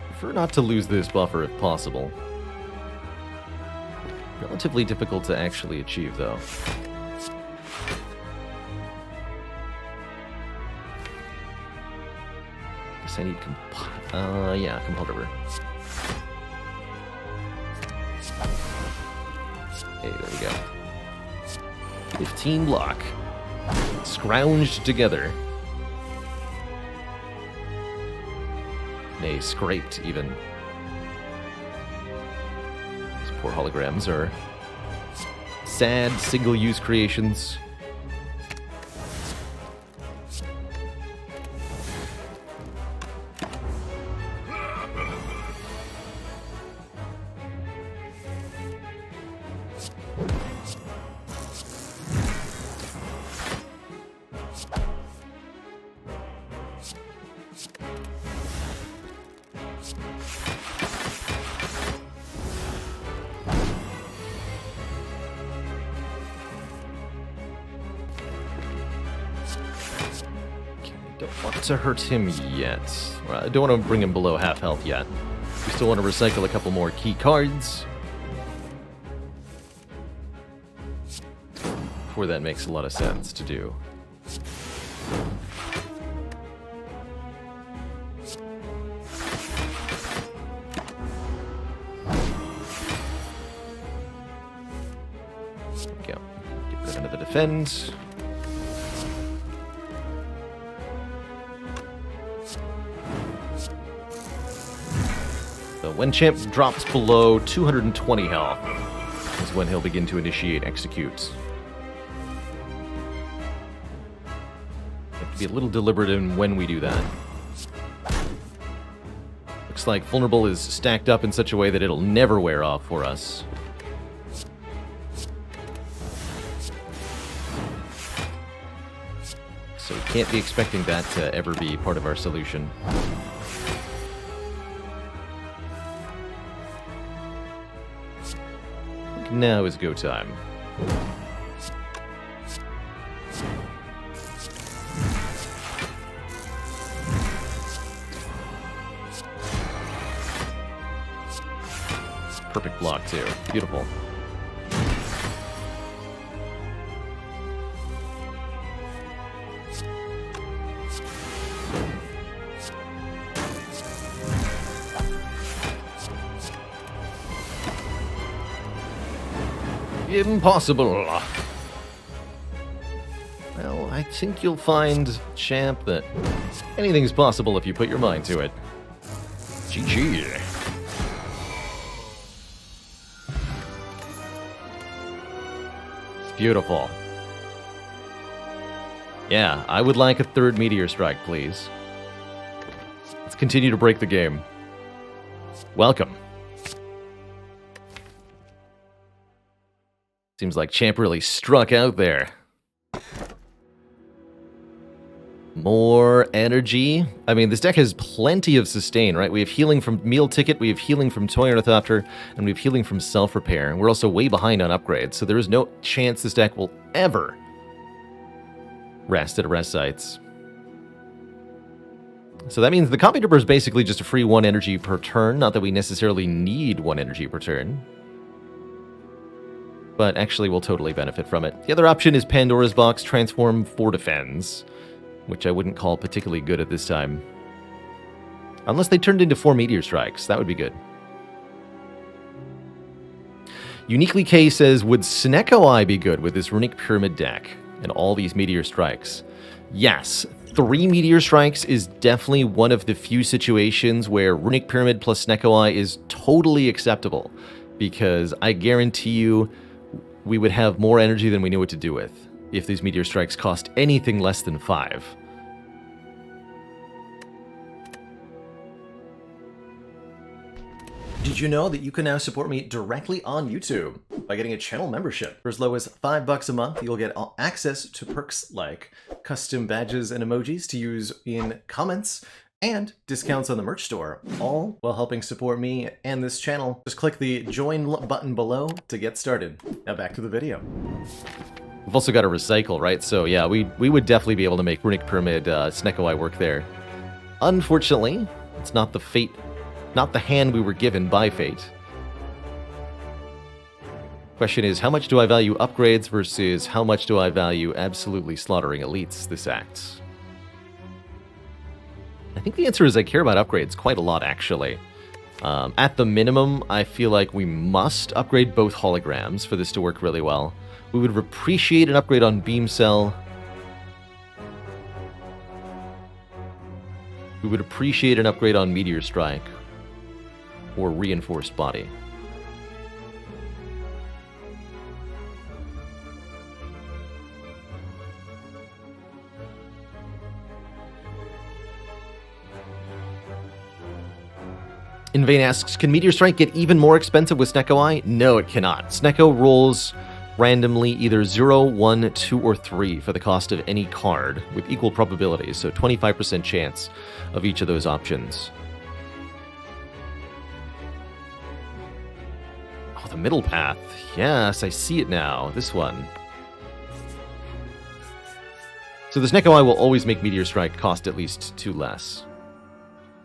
Prefer not to lose this buffer if possible. Relatively difficult to actually achieve, though. Guess I need Compulde River. Okay, there we go. 15 block. Scrounged together. Nay, scraped, even. These poor holograms are sad, single-use creations. Don't want to hurt him yet. I don't want to bring him below half health yet. We still want to recycle a couple more key cards. Before that makes a lot of sense to do. There we go. Get rid of the defend. When Champ drops below 220 health is when he'll begin to initiate execute. We have to be a little deliberate in when we do that. Looks like Vulnerable is stacked up in such a way that it'll never wear off for us. So we can't be expecting that to ever be part of our solution. Now is go time. Perfect block too. Beautiful. Impossible. Well, I think you'll find, Champ, that anything's possible if you put your mind to it. GG. Beautiful. Yeah, I would like a third Meteor Strike, please. Let's continue to break the game. Welcome. Seems like Champ really struck out there. More energy. I mean, this deck has plenty of sustain, right? We have healing from Meal Ticket, we have healing from Toy Ornithopter, and we have healing from Self-Repair. We're also way behind on upgrades, so there is no chance this deck will ever rest at rest sites. So that means the Copy Trooper is basically just a free 1 energy per turn. Not that we necessarily need 1 energy per turn, but actually we'll totally benefit from it. The other option is Pandora's Box, Transform for Defense, which I wouldn't call particularly good at this time. Unless they turned into 4 Meteor Strikes, that would be good. Uniquely K says, would Snecko Eye be good with this Runic Pyramid deck and all these Meteor Strikes? Yes, 3 Meteor Strikes is definitely one of the few situations where Runic Pyramid plus Snecko Eye is totally acceptable, because I guarantee you we would have more energy than we knew what to do with if these Meteor Strikes cost anything less than 5. Did you know that you can now support me directly on YouTube by getting a channel membership? For as low as $5 a month, you'll get access to perks like custom badges and emojis to use in comments and discounts on the merch store, all while helping support me and this channel. Just click the join button below to get started. Now back to the video. We've also got to recycle, right? So yeah, we would definitely be able to make Runic Pyramid Snecko Eye work there. Unfortunately, it's not the fate, not the hand we were given by fate. Question is, how much do I value upgrades versus how much do I value absolutely slaughtering elites this act? I think the answer is I care about upgrades quite a lot, actually. At the minimum, I feel like we must upgrade both holograms for this to work really well. We would appreciate an upgrade on Beam Cell. We would appreciate an upgrade on Meteor Strike or Reinforced Body. Invain asks, can Meteor Strike get even more expensive with Snecko Eye? No, it cannot. Snecko rolls randomly either 0, 1, 2, or 3 for the cost of any card with equal probabilities, so 25% chance of each of those options. Oh, the middle path. Yes, I see it now. This one. So the Snecko Eye will always make Meteor Strike cost at least 2 less.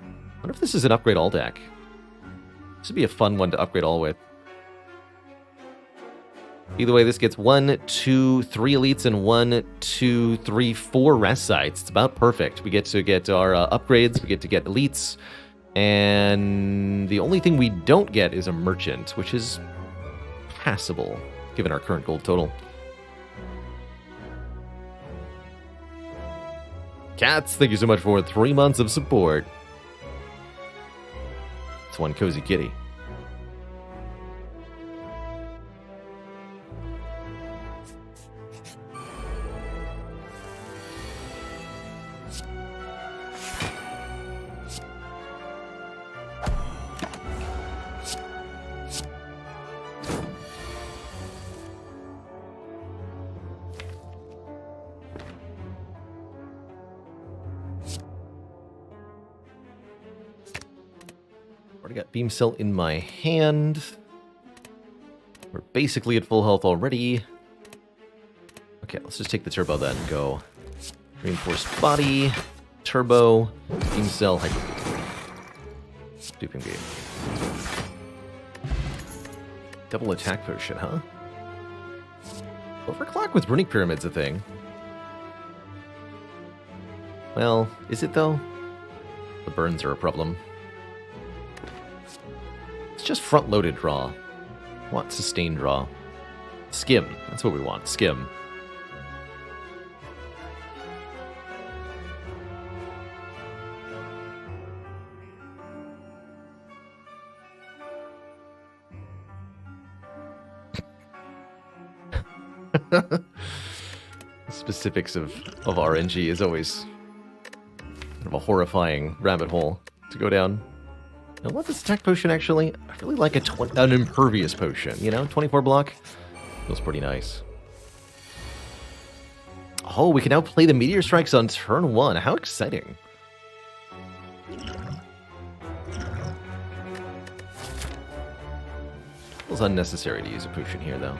I wonder if this is an upgrade all deck. This would be a fun one to upgrade all with. Either way, this gets 1, 2, 3 elites and 1, 2, 3, 4 rest sites. It's about perfect. We get to get our upgrades, we get to get elites, and the only thing we don't get is a merchant, which is passable, given our current gold total. Cats, thank you so much for 3 months of support. It's one cozy kitty. Already got Beam Cell in my hand. We're basically at full health already. Okay, let's just take the turbo then and go Reinforced Body, Turbo, Beam Cell, Hyper Beam. Duping Beam. Double attack potion, huh? Overclock with Runic Pyramid's a thing. Well, is it though? The burns are a problem. It's just front-loaded draw. I want sustained draw. Skim. That's what we want. Skim. The specifics of RNG is always kind of a horrifying rabbit hole to go down. I love this attack potion, actually. I really like an impervious potion, you know? 24 block. Feels pretty nice. Oh, we can now play the Meteor Strikes on turn 1. How exciting. Feels unnecessary to use a potion here, though.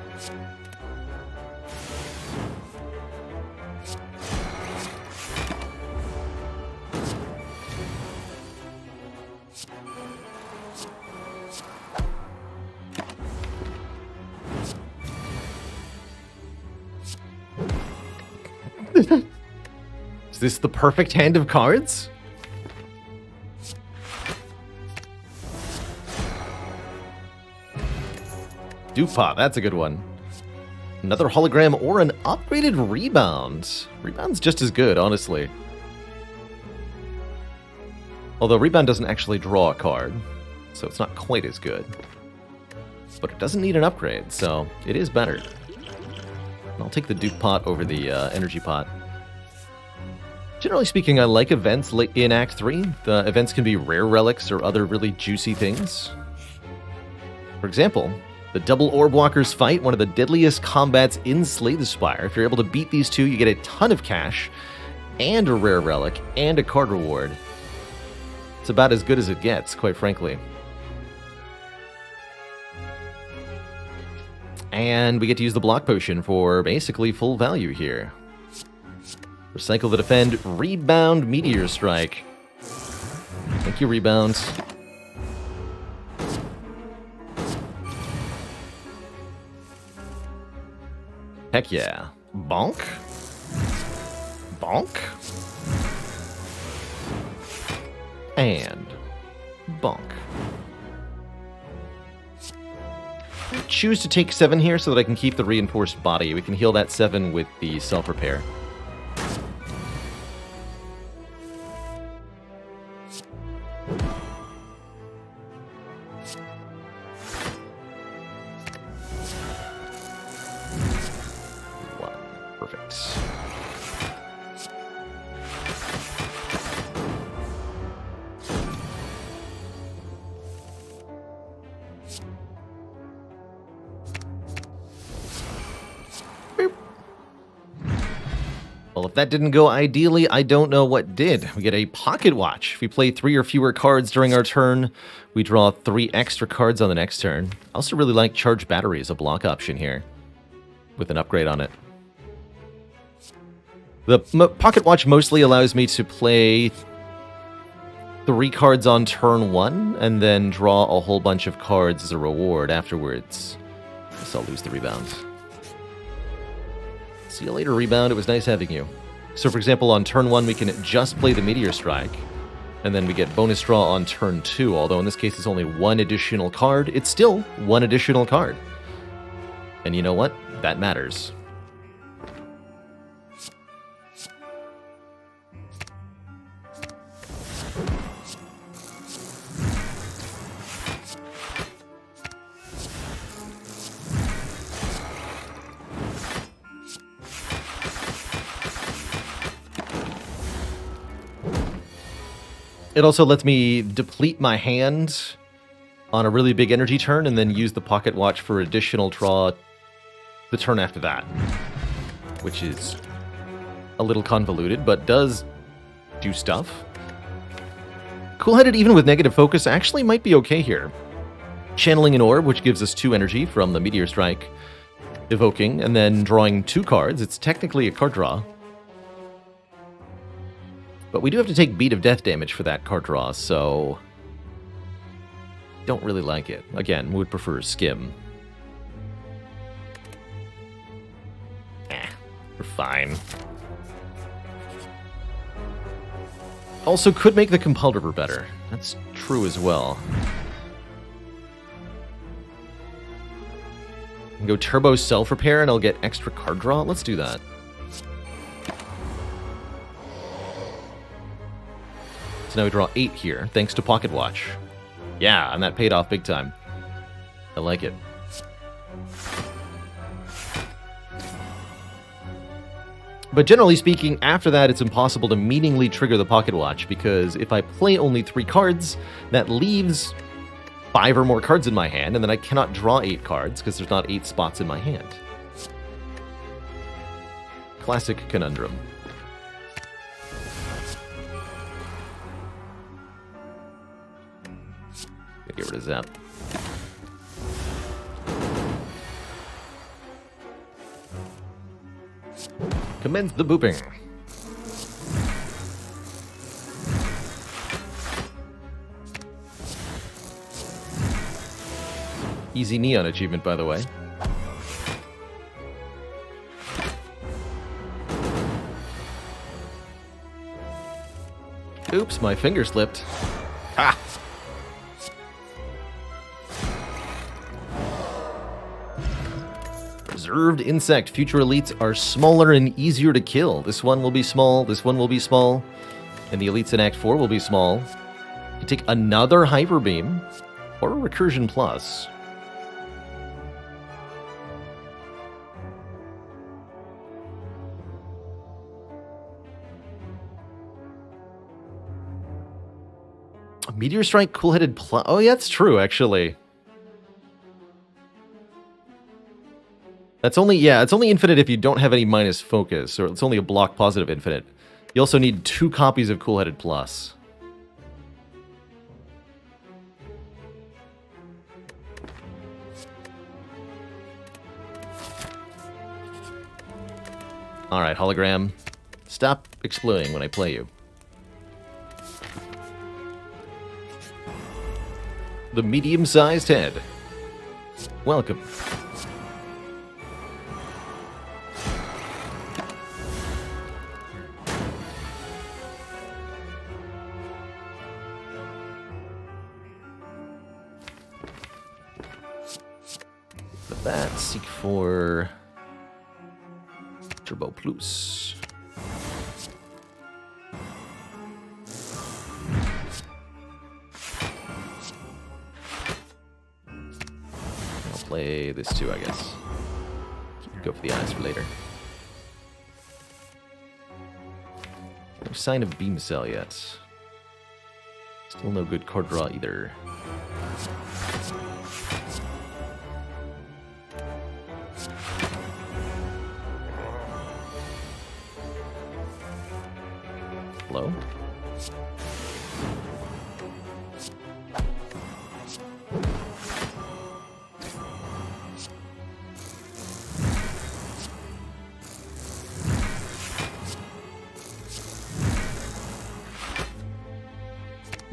Is this the perfect hand of cards? Dupe Pot, that's a good one. Another hologram or an upgraded Rebound. Rebound's just as good, honestly. Although Rebound doesn't actually draw a card, so it's not quite as good. But it doesn't need an upgrade, so it is better. And I'll take the Dupe Pot over the Energy Pot. Generally speaking, I like events in Act 3. The events can be rare relics or other really juicy things. For example, the double Orb Walkers fight, one of the deadliest combats in Slay the Spire. If you're able to beat these two, you get a ton of cash, and a rare relic, and a card reward. It's about as good as it gets, quite frankly. And we get to use the block potion for basically full value here. Recycle the defend, rebound, Meteor Strike. Thank you, rebound. Heck yeah. Bonk. Bonk. And bonk. Choose to take 7 here so that I can keep the reinforced body. We can heal that 7 with the self-repair. Perfect. Well, if that didn't go ideally, I don't know what did. We get a Pocket Watch. If we play 3 or fewer cards during our turn, we draw 3 extra cards on the next turn. I also really like Charge Battery as a block option here, with an upgrade on it. The Pocket Watch mostly allows me to play 3 cards on turn 1, and then draw a whole bunch of cards as a reward afterwards. Guess I'll lose the rebound. See you later, rebound. It was nice having you. So, for example, on turn 1, we can just play the Meteor Strike, and then we get bonus draw on turn 2, although in this case it's only 1 additional card. It's still 1 additional card. And you know what? That matters. It also lets me deplete my hand on a really big energy turn and then use the Pocket Watch for additional draw the turn after that, which is a little convoluted, but does do stuff. Cool-headed even with negative focus actually might be okay here. Channeling an orb, which gives us 2 energy from the Meteor Strike, evoking, and then drawing 2 cards. It's technically a card draw. But we do have to take Beat of Death damage for that card draw, so don't really like it. Again, would prefer Skim. We're fine. Also, could make the Compelled River better. That's true as well. And go Turbo Self-Repair and I'll get extra card draw. Let's do that. So now we draw 8 here, thanks to Pocket Watch. Yeah, and that paid off big time. I like it. But generally speaking, after that, it's impossible to meaningfully trigger the Pocket Watch, because if I play only 3 cards, that leaves 5 or more cards in my hand, and then I cannot draw 8 cards, because there's not 8 spots in my hand. Classic conundrum. Get rid of Zap. Commence the booping. Easy Neon achievement, by the way. Oops, my finger slipped. Ha! Observed insect. Future elites are smaller and easier to kill. This one will be small, this one will be small, and the elites in Act 4 will be small. You take another Hyper Beam, or a Recursion Plus. Meteor Strike, Cool-Headed Plus. Oh, yeah, that's true, actually. That's only, yeah, it's only infinite if you don't have any minus focus, or it's only a block positive infinite. You also need 2 copies of Cool-Headed Plus. Alright, hologram. Stop exploding when I play you. The medium-sized head. Welcome. Put that, seek for Turbo Plus. Play this too, I guess. Go for the eyes for later. No sign of Beam Cell yet. Still no good card draw either. Hello?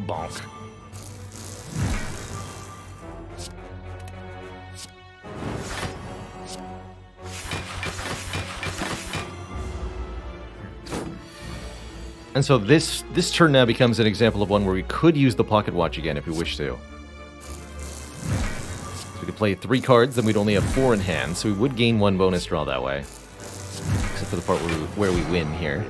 Bonk. And so this turn now becomes an example of one where we could use the Pocket Watch again if we wish to. So we could play 3 cards, then we'd only have 4 in hand, so we would gain 1 bonus draw that way. Except for the part where we win here.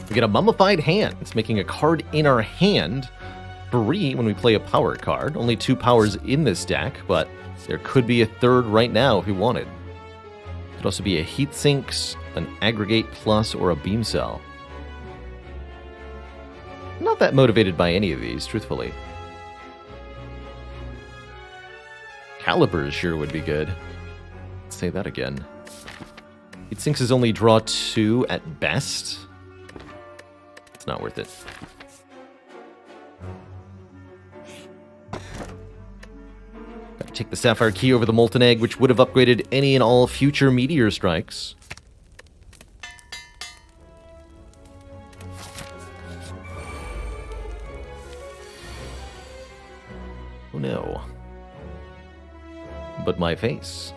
We get a Mummified Hand. It's making a card in our hand free when we play a power card. Only 2 powers in this deck, but there could be a 3rd right now if we wanted. Could also be a Heat Sinks, an Aggregate Plus, or a Beam Cell. Not that motivated by any of these, truthfully. Calipers sure would be good. Let's say that again. Heat Sinks is only draw 2 at best. It's not worth it. Gotta take the Sapphire Key over the Molten Egg, which would have upgraded any and all future Meteor Strikes. Oh no. But my face.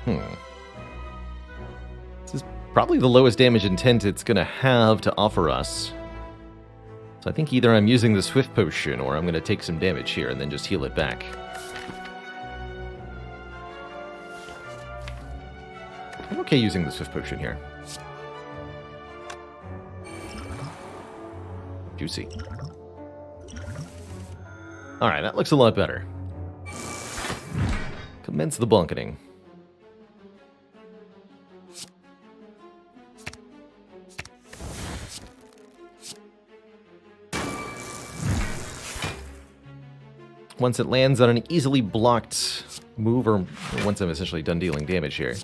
This is probably the lowest damage intent it's going to have to offer us. So I think either I'm using the Swift Potion or I'm going to take some damage here and then just heal it back. I'm okay using the Swift Potion here. Juicy. Alright, that looks a lot better. Commence the bunketing. Once it lands on an easily blocked move, or once I'm essentially done dealing damage here,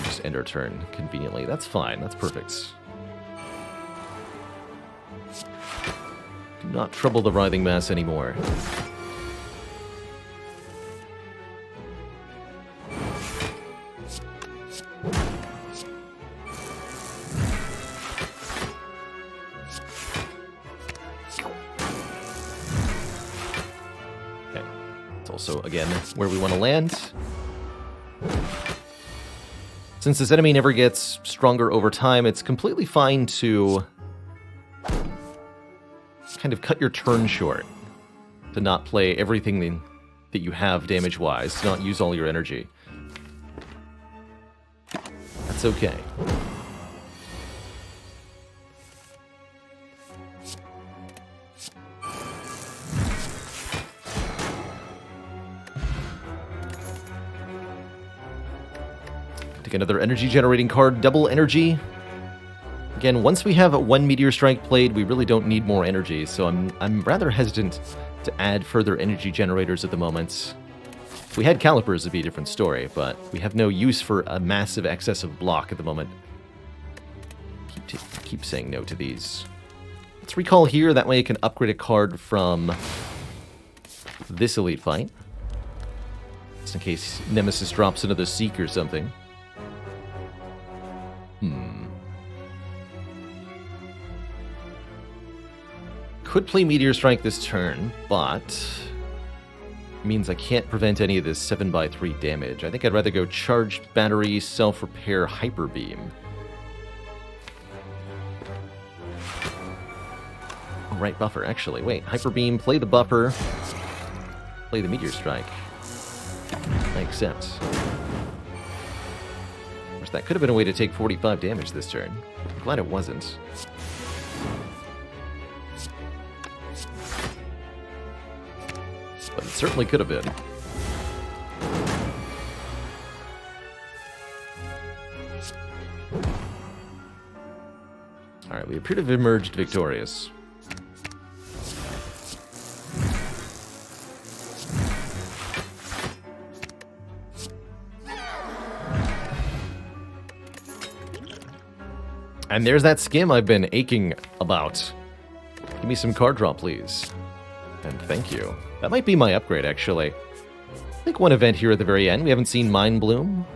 just end our turn conveniently. That's fine. That's perfect. Do not trouble the Writhing Mass anymore. Also, again, where we want to land. Since this enemy never gets stronger over time, it's completely fine to kind of cut your turn short. to not play everything that you have damage-wise, to not use all your energy. That's okay. Take another energy generating card, double energy. Again, once we have one Meteor Strike played, we really don't need more energy, so I'm rather hesitant to add further energy generators at the moment. If we had calipers, it'd be a different story, but we have no use for a massive excess of block at the moment. Keep saying no to these. Let's recall here, that way I can upgrade a card from this elite fight. Just in case Nemesis drops another Seek or something. Could play Meteor Strike this turn, but it means I can't prevent any of this 7x3 damage. I think I'd rather go Charged Battery, Self-Repair, Hyper Beam. Oh, right, buffer, actually. Wait, Hyper Beam, play the buffer, play the Meteor Strike. I accept. Of course, that could have been a way to take 45 damage this turn. I'm glad it wasn't. But it certainly could have been. Alright, we appear to have emerged victorious. And there's that skim I've been aching about. Give me some card draw, please. And thank you. That might be my upgrade, actually. I think one event here at the very end. We haven't seen Mind Bloom.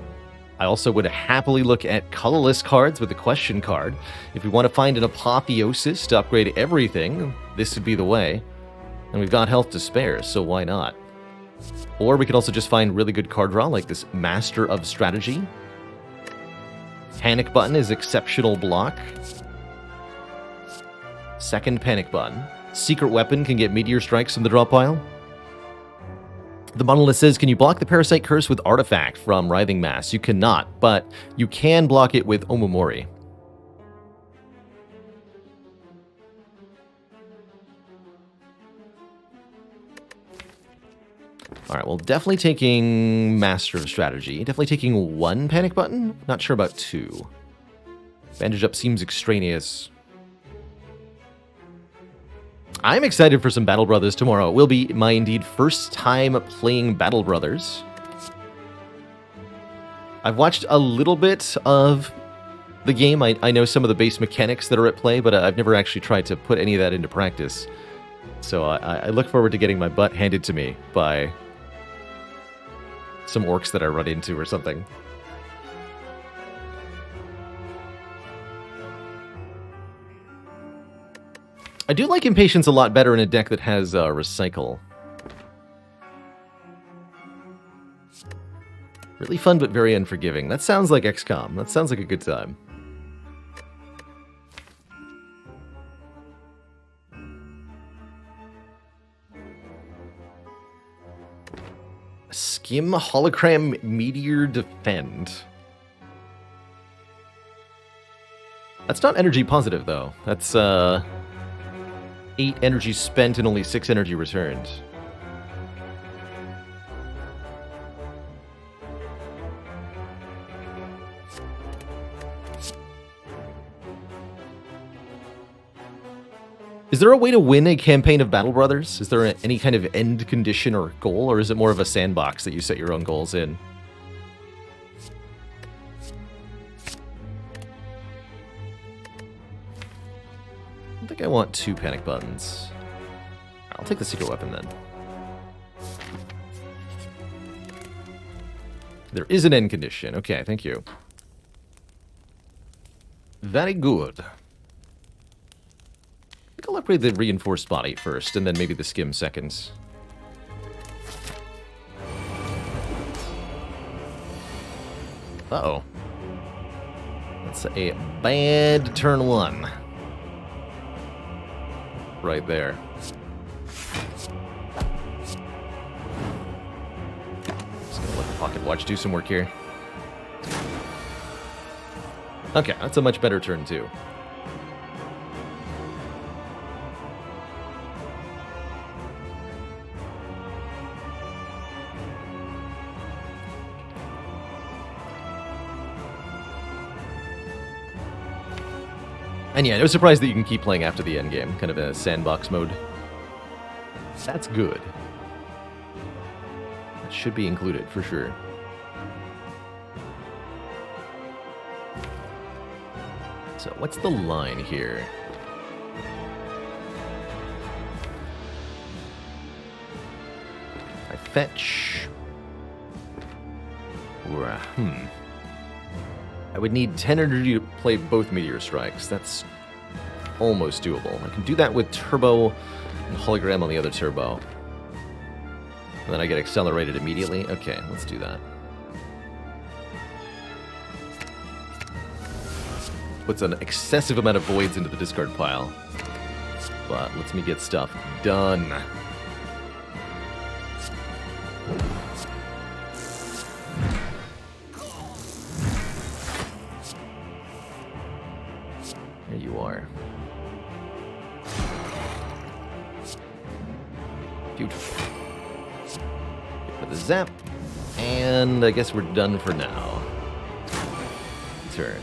I also would happily look at colorless cards with a question card. If we want to find an Apotheosis to upgrade everything, this would be the way. And we've got health to spare, so why not? Or we could also just find really good card draw, like this Master of Strategy. Panic Button is exceptional block. Second Panic Button. Secret Weapon can get Meteor Strikes from the draw pile. The Monolith says, can you block the Parasite Curse with Artifact from Writhing Mass? You cannot, but you can block it with Omamori. Alright, well, definitely taking Master of Strategy. Definitely taking one Panic Button. Not sure about two. Bandage Up seems extraneous. I'm excited for some Battle Brothers tomorrow. It will be my indeed first time playing Battle Brothers. I've watched a little bit of the game. I know some of the base mechanics that are at play, but I've never actually tried to put any of that into practice. So I look forward to getting my butt handed to me by some orcs that I run into or something. I do like Impatience a lot better in a deck that has Recycle. Really fun, but very unforgiving. That sounds like XCOM. That sounds like a good time. Skim Hologram Meteor Defend. That's not energy positive, though. That's, 8 energy spent and only 6 energy returned. Is there a way to win a campaign of Battle Brothers? Is there any kind of end condition or goal, or is it more of a sandbox that you set your own goals in? I think I want 2 Panic Buttons. I'll take the Secret Weapon then. There is an end condition. Okay, thank you. Very good. I think I'll upgrade the Reinforced Body first, and then maybe the Skim second. Uh-oh. That's a bad turn 1. Right there. Pocket Watch do some work here. Okay, that's a much better turn, too. And yeah, no surprise that you can keep playing after the end game, kind of a sandbox mode. That's good. That should be included, for sure. So, what's the line here? I fetch... I would need 10 energy to play both Meteor Strikes. That's almost doable. I can do that with Turbo and Hologram on the other Turbo. And then I get accelerated immediately. Okay, let's do that. Puts an excessive amount of voids into the discard pile. But lets me get stuff done. There you are. Beautiful. Get for the zap. And I guess we're done for now. Turn.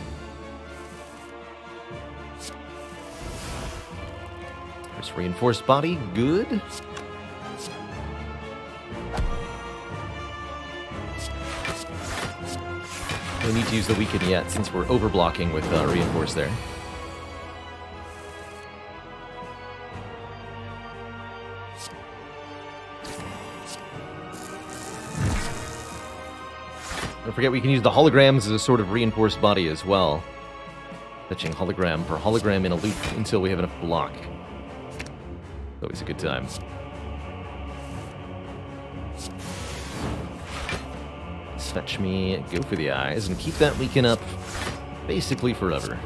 First reinforced body, good. No need to use the weaken yet, since we're overblocking with reinforce there. Don't forget we can use the holograms as a sort of reinforced body as well. Fetching hologram per hologram in a loop until we have enough block. Always a good time. Fetch me, go for the eyes, and keep that weaken up basically forever.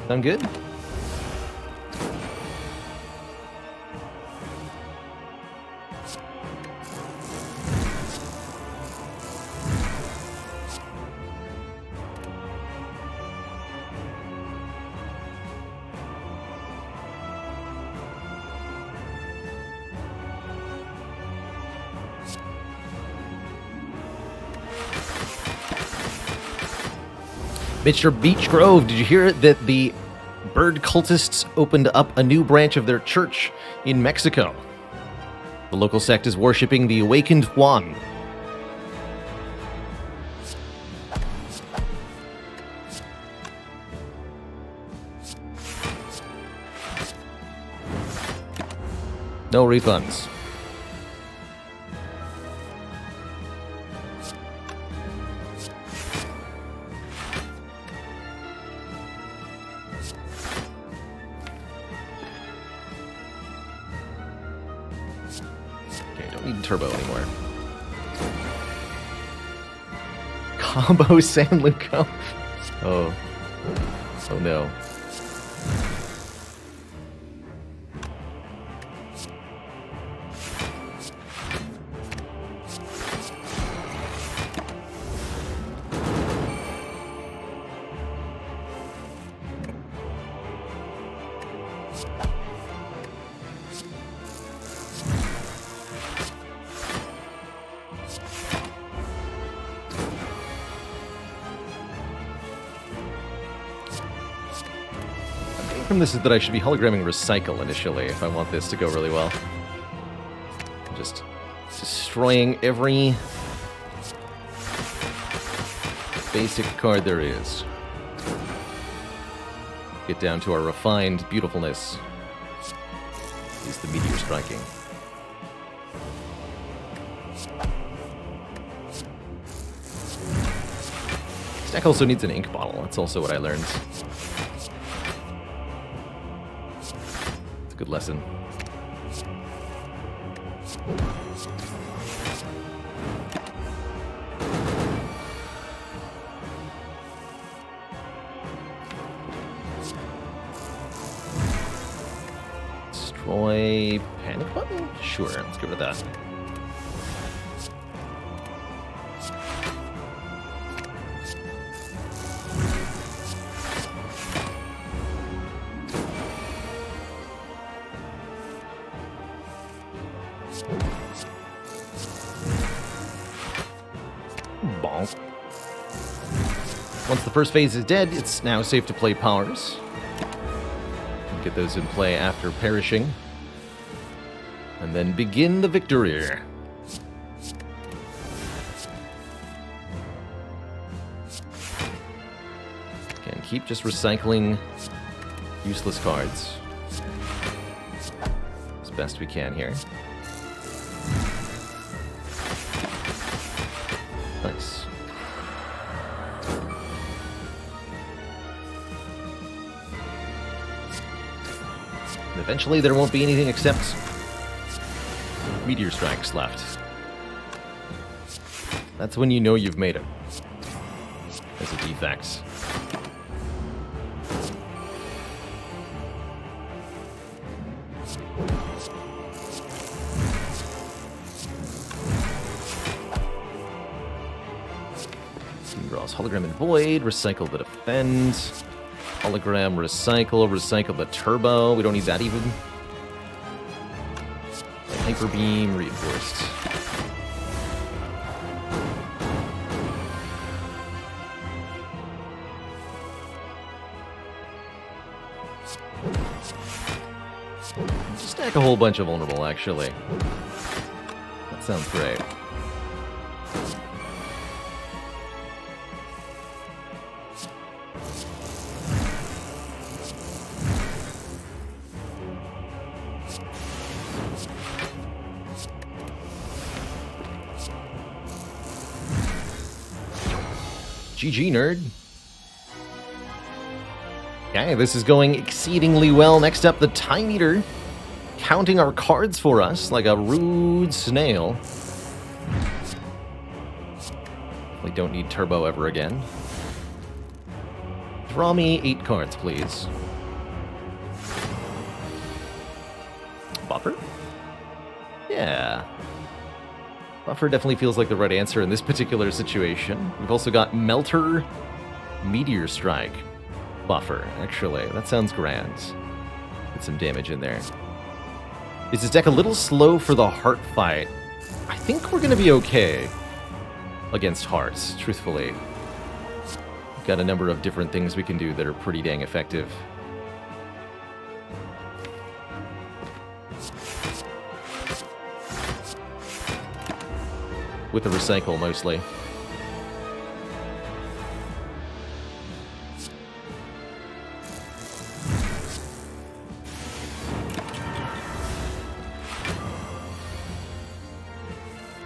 Sound good? Mr. Beach Grove, did you hear that the bird cultists opened up a new branch of their church in Mexico? The local sect is worshipping the awakened Juan. No refunds. Turbo anymore. Combo San Luco. Oh. Oh no. From this is that I should be hologramming Recycle initially if I want this to go really well. Just destroying every basic card there is. Get down to our refined beautifulness. Is the Meteor Striking. This deck also needs an ink bottle. That's also what I learned. Good lesson. Destroy panic button? Sure, let's go with that. Bonk. Once the first phase is dead, it's now safe to play powers. Get those in play after perishing. And then begin the victory. Again, keep just recycling useless cards as best we can here. Nice. And eventually there won't be anything except Meteor Strikes left. That's when you know you've made it. As a defect. Draws Hologram and Void, recycle the Defend. Hologram, recycle the Turbo. We don't need that even. Hyper Beam, reinforced. Stack a whole bunch of vulnerable, actually. That sounds great. GG, nerd. Okay, this is going exceedingly well. Next up, the Time Eater. Counting our cards for us like a rude snail. We don't need Turbo ever again. Draw me 8 cards, please. Buffer? Yeah. Buffer definitely feels like the right answer in this particular situation. We've also got Melter, Meteor Strike, Buffer. Actually, that sounds grand. Get some damage in there. Is this deck a little slow for the Heart fight? I think we're going to be okay against Hearts, truthfully. We've got a number of different things we can do that are pretty dang effective. With the recycle, mostly.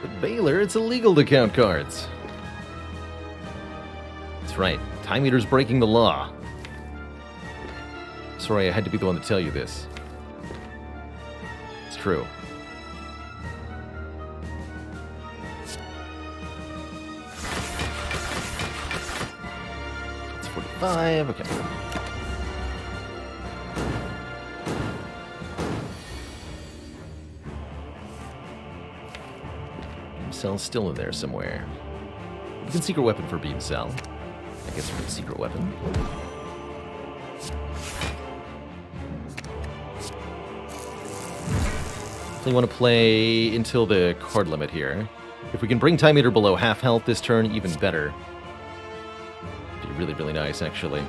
But Baylor, it's illegal to count cards. That's right. Time Eater's breaking the law. Sorry, I had to be the one to tell you this. It's true. Okay. Beam Cell's still in there somewhere. We can Secret Weapon for Beam Cell. I guess we're Secret Weapon. So you want to play until the card limit here. If we can bring Time Eater below half health this turn, even better. Really, really nice, actually. We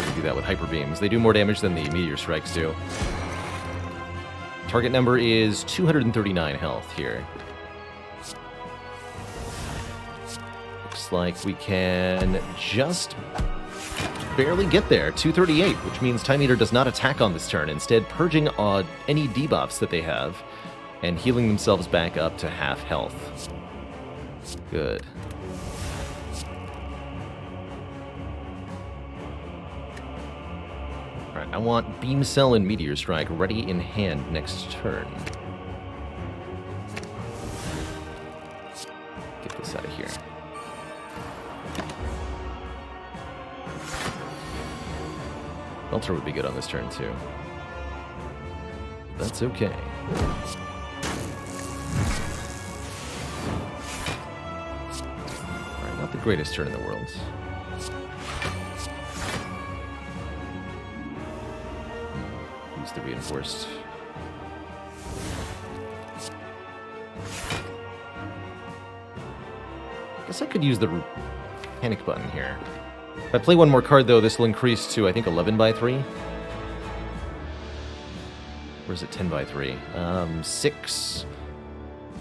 can do that with Hyper Beams. They do more damage than the Meteor Strikes do. Target number is 239 health here. Looks like we can just barely get there. 238, which means Time Eater does not attack on this turn, instead purging any debuffs that they have and healing themselves back up to half health. Good. Alright, I want Beam Cell and Meteor Strike ready in hand next turn. Get this out of here. Melter would be good on this turn, too. That's okay. Alright, not the greatest turn in the world. Use the reinforced. guess I could use the panic button here. If I play one more card, though, this will increase to, I think, 11 by 3. Or is it 10 by 3? 6.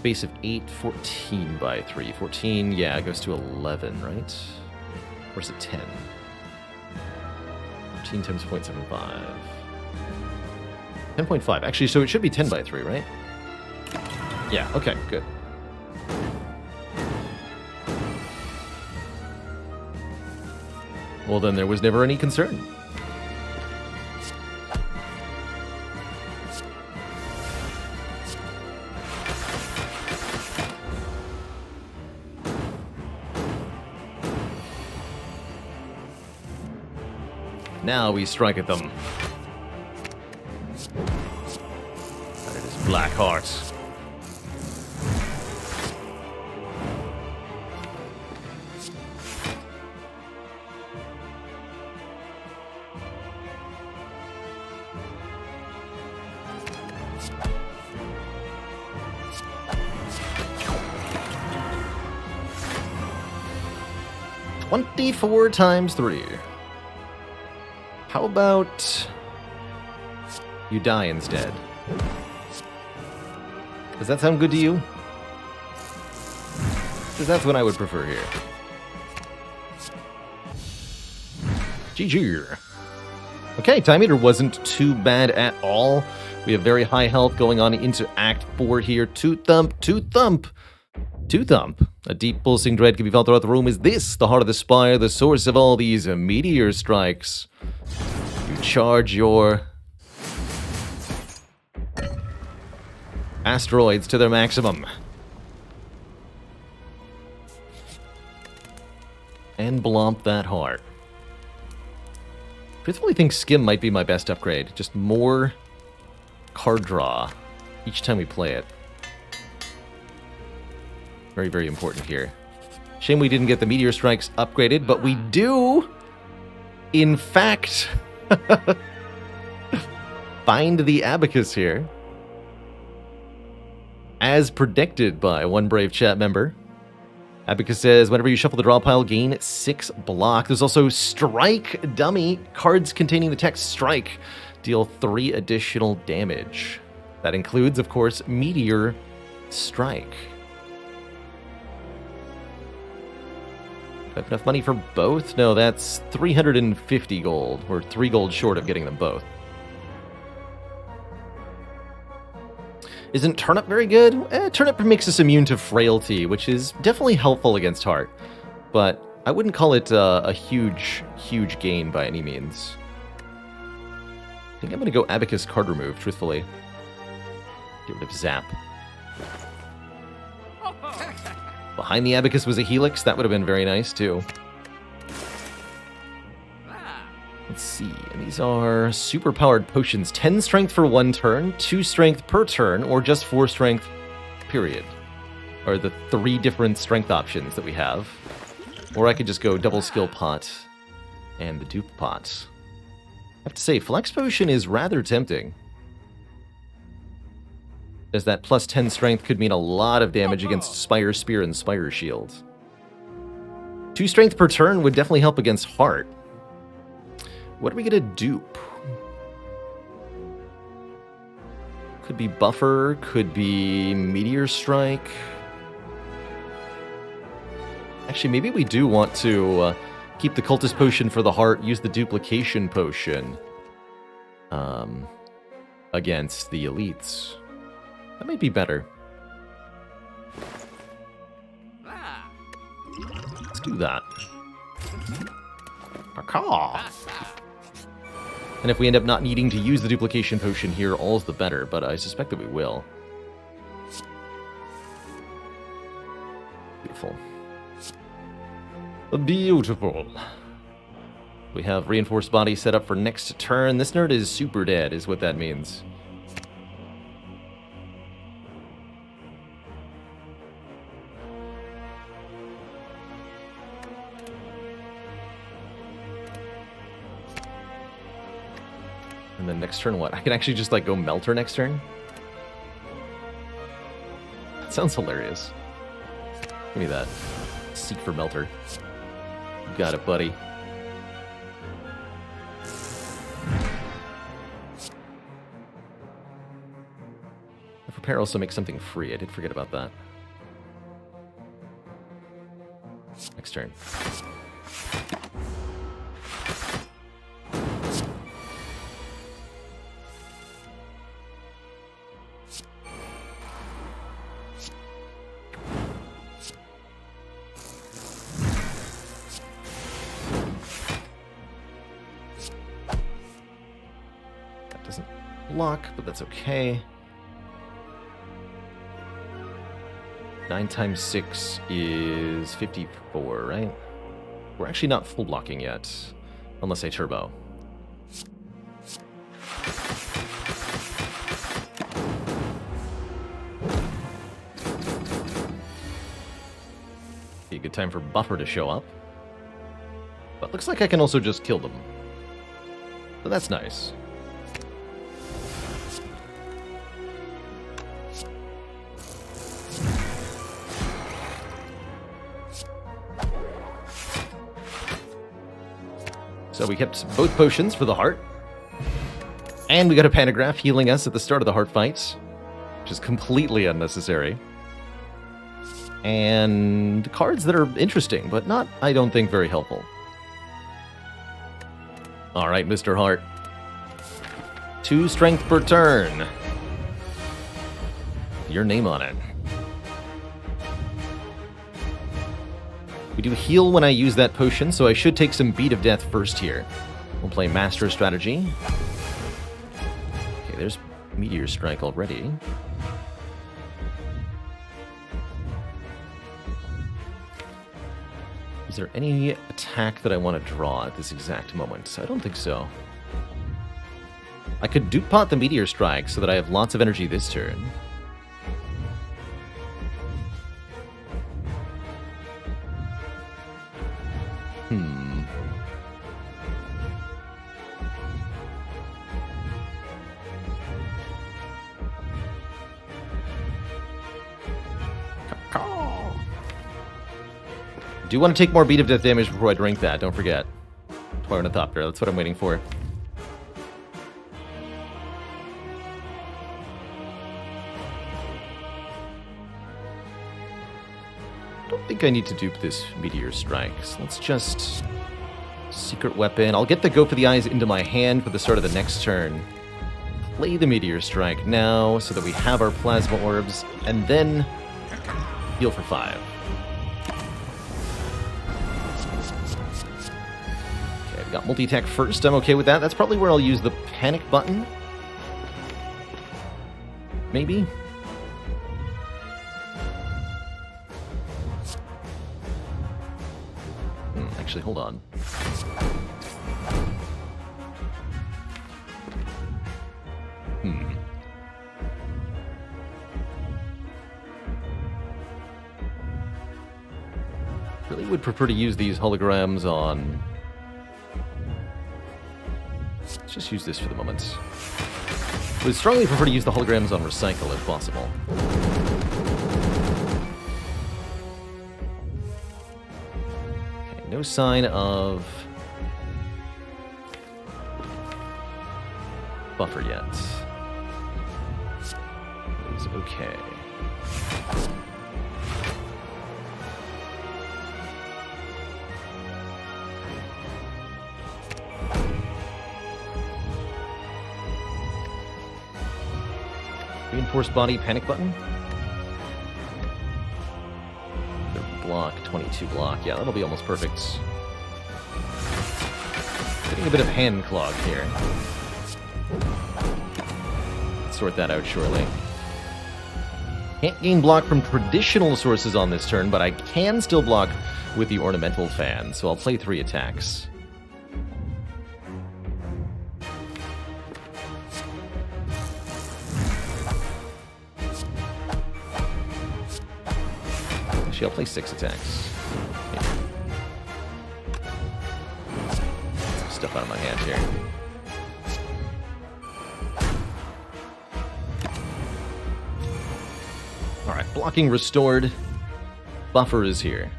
Base of 8, 14 by 3. 14, yeah, it goes to 11, right? Or is it 10? 14 times 0.75. 10.5. Actually, so it should be 10 by 3, right? Yeah, okay, good. Well, then there was never any concern. Now we strike at them. And it is Black Heart. $24 times 3. How about you die instead? Does that sound good to you? Because that's what I would prefer here. GG. Okay, Time Eater wasn't too bad at all. We have very high health going on into Act 4 here. Two thump, two thump. Two thump. A deep pulsing dread can be felt throughout the room. Is this the heart of the spire, the source of all these meteor strikes? You charge your asteroids to their maximum. And blomp that heart. I truthfully think Skim might be my best upgrade. Just more card draw each time we play it. Very, very important here. Shame we didn't get the Meteor Strikes upgraded, but we do, in fact, find the Abacus here. As predicted by one brave chat member. Abacus says, whenever you shuffle the draw pile, gain 6 block. There's also Strike Dummy. Cards containing the text Strike deal 3 additional damage. That includes, of course, Meteor Strike. Do I have enough money for both? No, that's 350 gold. We're 3 gold short of getting them both. Isn't Turnip very good? Turnip makes us immune to Frailty, which is definitely helpful against Heart. But I wouldn't call it a huge, huge gain by any means. I think I'm going to go Abacus card remove, truthfully. Get rid of Zap. Behind the Abacus was a Helix. That would have been very nice, too. Let's see. And these are super-powered potions. 10 strength for 1 turn, 2 strength per turn, or just 4 strength, period. Are the 3 different strength options that we have. Or I could just go double skill pot and the dupe pot. I have to say, Flex Potion is rather tempting. As that plus 10 strength could mean a lot of damage against Spire Spear and Spire Shield. 2 strength per turn would definitely help against Heart. What are we going to dupe? Could be Buffer, could be Meteor Strike. Actually, maybe we do want to keep the Cultist Potion for the Heart, use the Duplication Potion against the Elites. That might be better. Let's do that. Caw. And if we end up not needing to use the Duplication Potion here, all's the better, but I suspect that we will. Beautiful. Beautiful. We have Reinforced Body set up for next turn. This nerd is super dead, is what that means. And then next turn, what? I can actually just, like, go Melter next turn? That sounds hilarious. Give me that. seek for Melter. Got it, buddy. Prepare also makes something free. I did forget about that. Next turn. That doesn't block, but that's okay. 9 times 6 is 54, right? We're actually not full blocking yet, unless I turbo. Be a good time for Buffer to show up. But looks like I can also just kill them. So that's nice. So we kept both potions for the heart. And we got a pantograph healing us at the start of the heart fight, which is completely unnecessary. And cards that are interesting, but not, I don't think, very helpful. Alright, Mr. Heart. 2 strength per turn. Your name on it. We do heal when I use that potion, so I should take some Beat of Death first here. We'll play Master Strategy. Okay, there's Meteor Strike already. Is there any attack that I want to draw at this exact moment? I don't think so. I could dupe pot the Meteor Strike so that I have lots of energy this turn. Do want to take more Beat of Death damage before I drink that, don't forget. Ornithopter, that's what I'm waiting for. I don't think I need to dupe this Meteor Strike, so let's just... Secret Weapon. I'll get the Go for the Eyes into my hand for the start of the next turn. Play the Meteor Strike now, so that we have our Plasma Orbs, and then heal for 5. Got multi-attack first. I'm okay with that. That's probably where I'll use the panic button. Maybe? Actually, hold on. Really would prefer to use these holograms on... Let's just use this for the moment. Would strongly prefer to use the holograms on Recycle if possible. Okay, no sign of Buffer yet. It is okay. Reinforced Body, Panic Button. Block, 22 block. Yeah, that'll be almost perfect. Getting a bit of hand clog here. Sort that out shortly. Can't gain block from traditional sources on this turn, but I can still block with the Ornamental Fan, so I'll play 3 attacks. Actually, I'll play 6 attacks. Yeah. Some stuff out of my hand here. Alright, blocking restored. Buffer is here.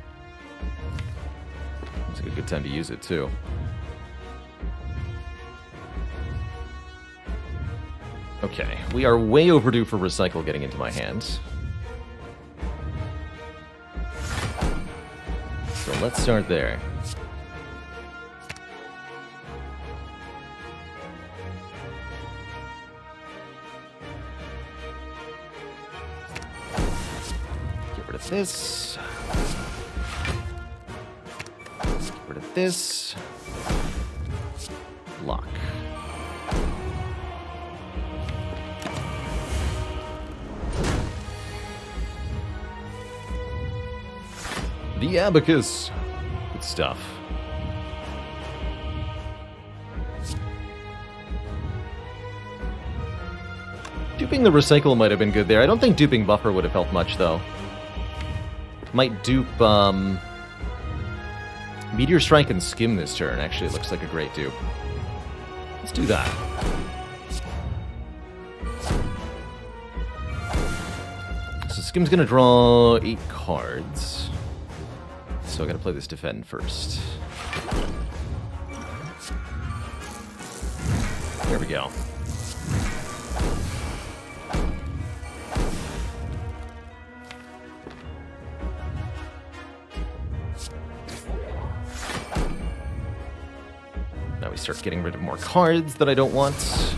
good time to use it, too. Okay, we are way overdue for Recycle getting into my hands. So let's start there. Get rid of this. Get rid of this. Lock. The Abacus. Good stuff. Duping the Recycle might have been good there. I don't think duping Buffer would have helped much, though. Might dupe, Meteor Strike and Skim this turn. Actually, it looks like a great dupe. Let's do that. So Skim's gonna draw 8 cards. So I gotta play this Defend first. There we go. Now we start getting rid of more cards that I don't want.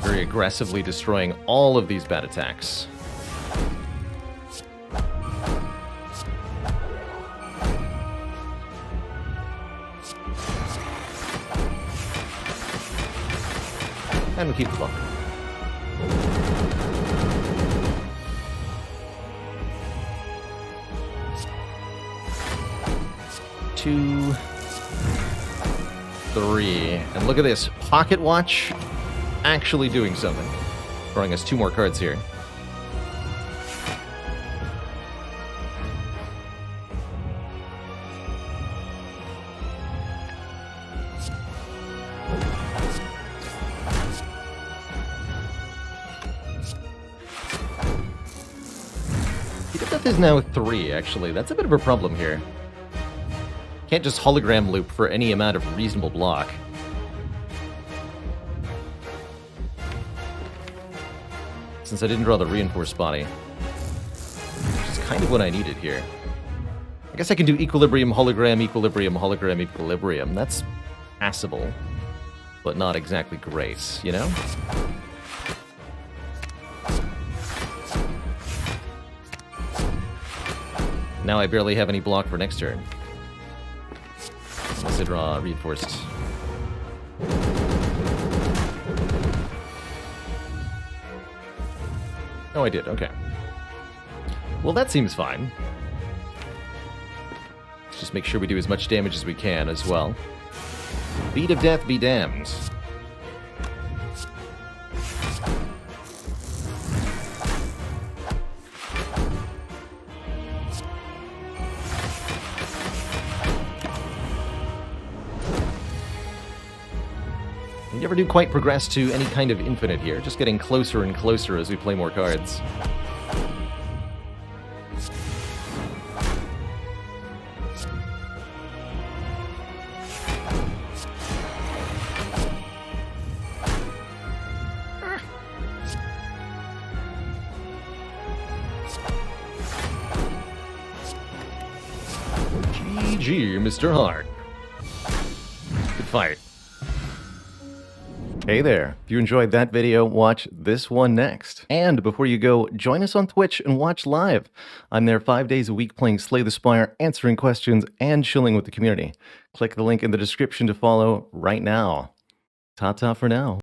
Very aggressively destroying all of these bad attacks. And we keep the buffer. Two, three, and look at this Pocket Watch. Actually doing something. Throwing us 2 more cards here. Defect is now 3, actually. That's a bit of a problem here. Can't just hologram loop for any amount of reasonable block. Since I didn't draw the reinforced body. Which is kind of what I needed here. I guess I can do Equilibrium, Hologram, Equilibrium, Hologram, Equilibrium. That's passable, but not exactly great, you know? Now I barely have any block for next turn. Unless I draw reinforced. Oh, I did. Okay. Well, that seems fine. Let's just make sure we do as much damage as we can as well. Beat of Death be damned. We never do quite progress to any kind of infinite here, just getting closer and closer as we play more cards. GG, Mr. Hart. Good fight. Hey there, if you enjoyed that video, watch this one next. And before you go, join us on Twitch and watch live. I'm there 5 days a week playing Slay the Spire, answering questions, and chilling with the community. Click the link in the description to follow right now. Ta-ta for now.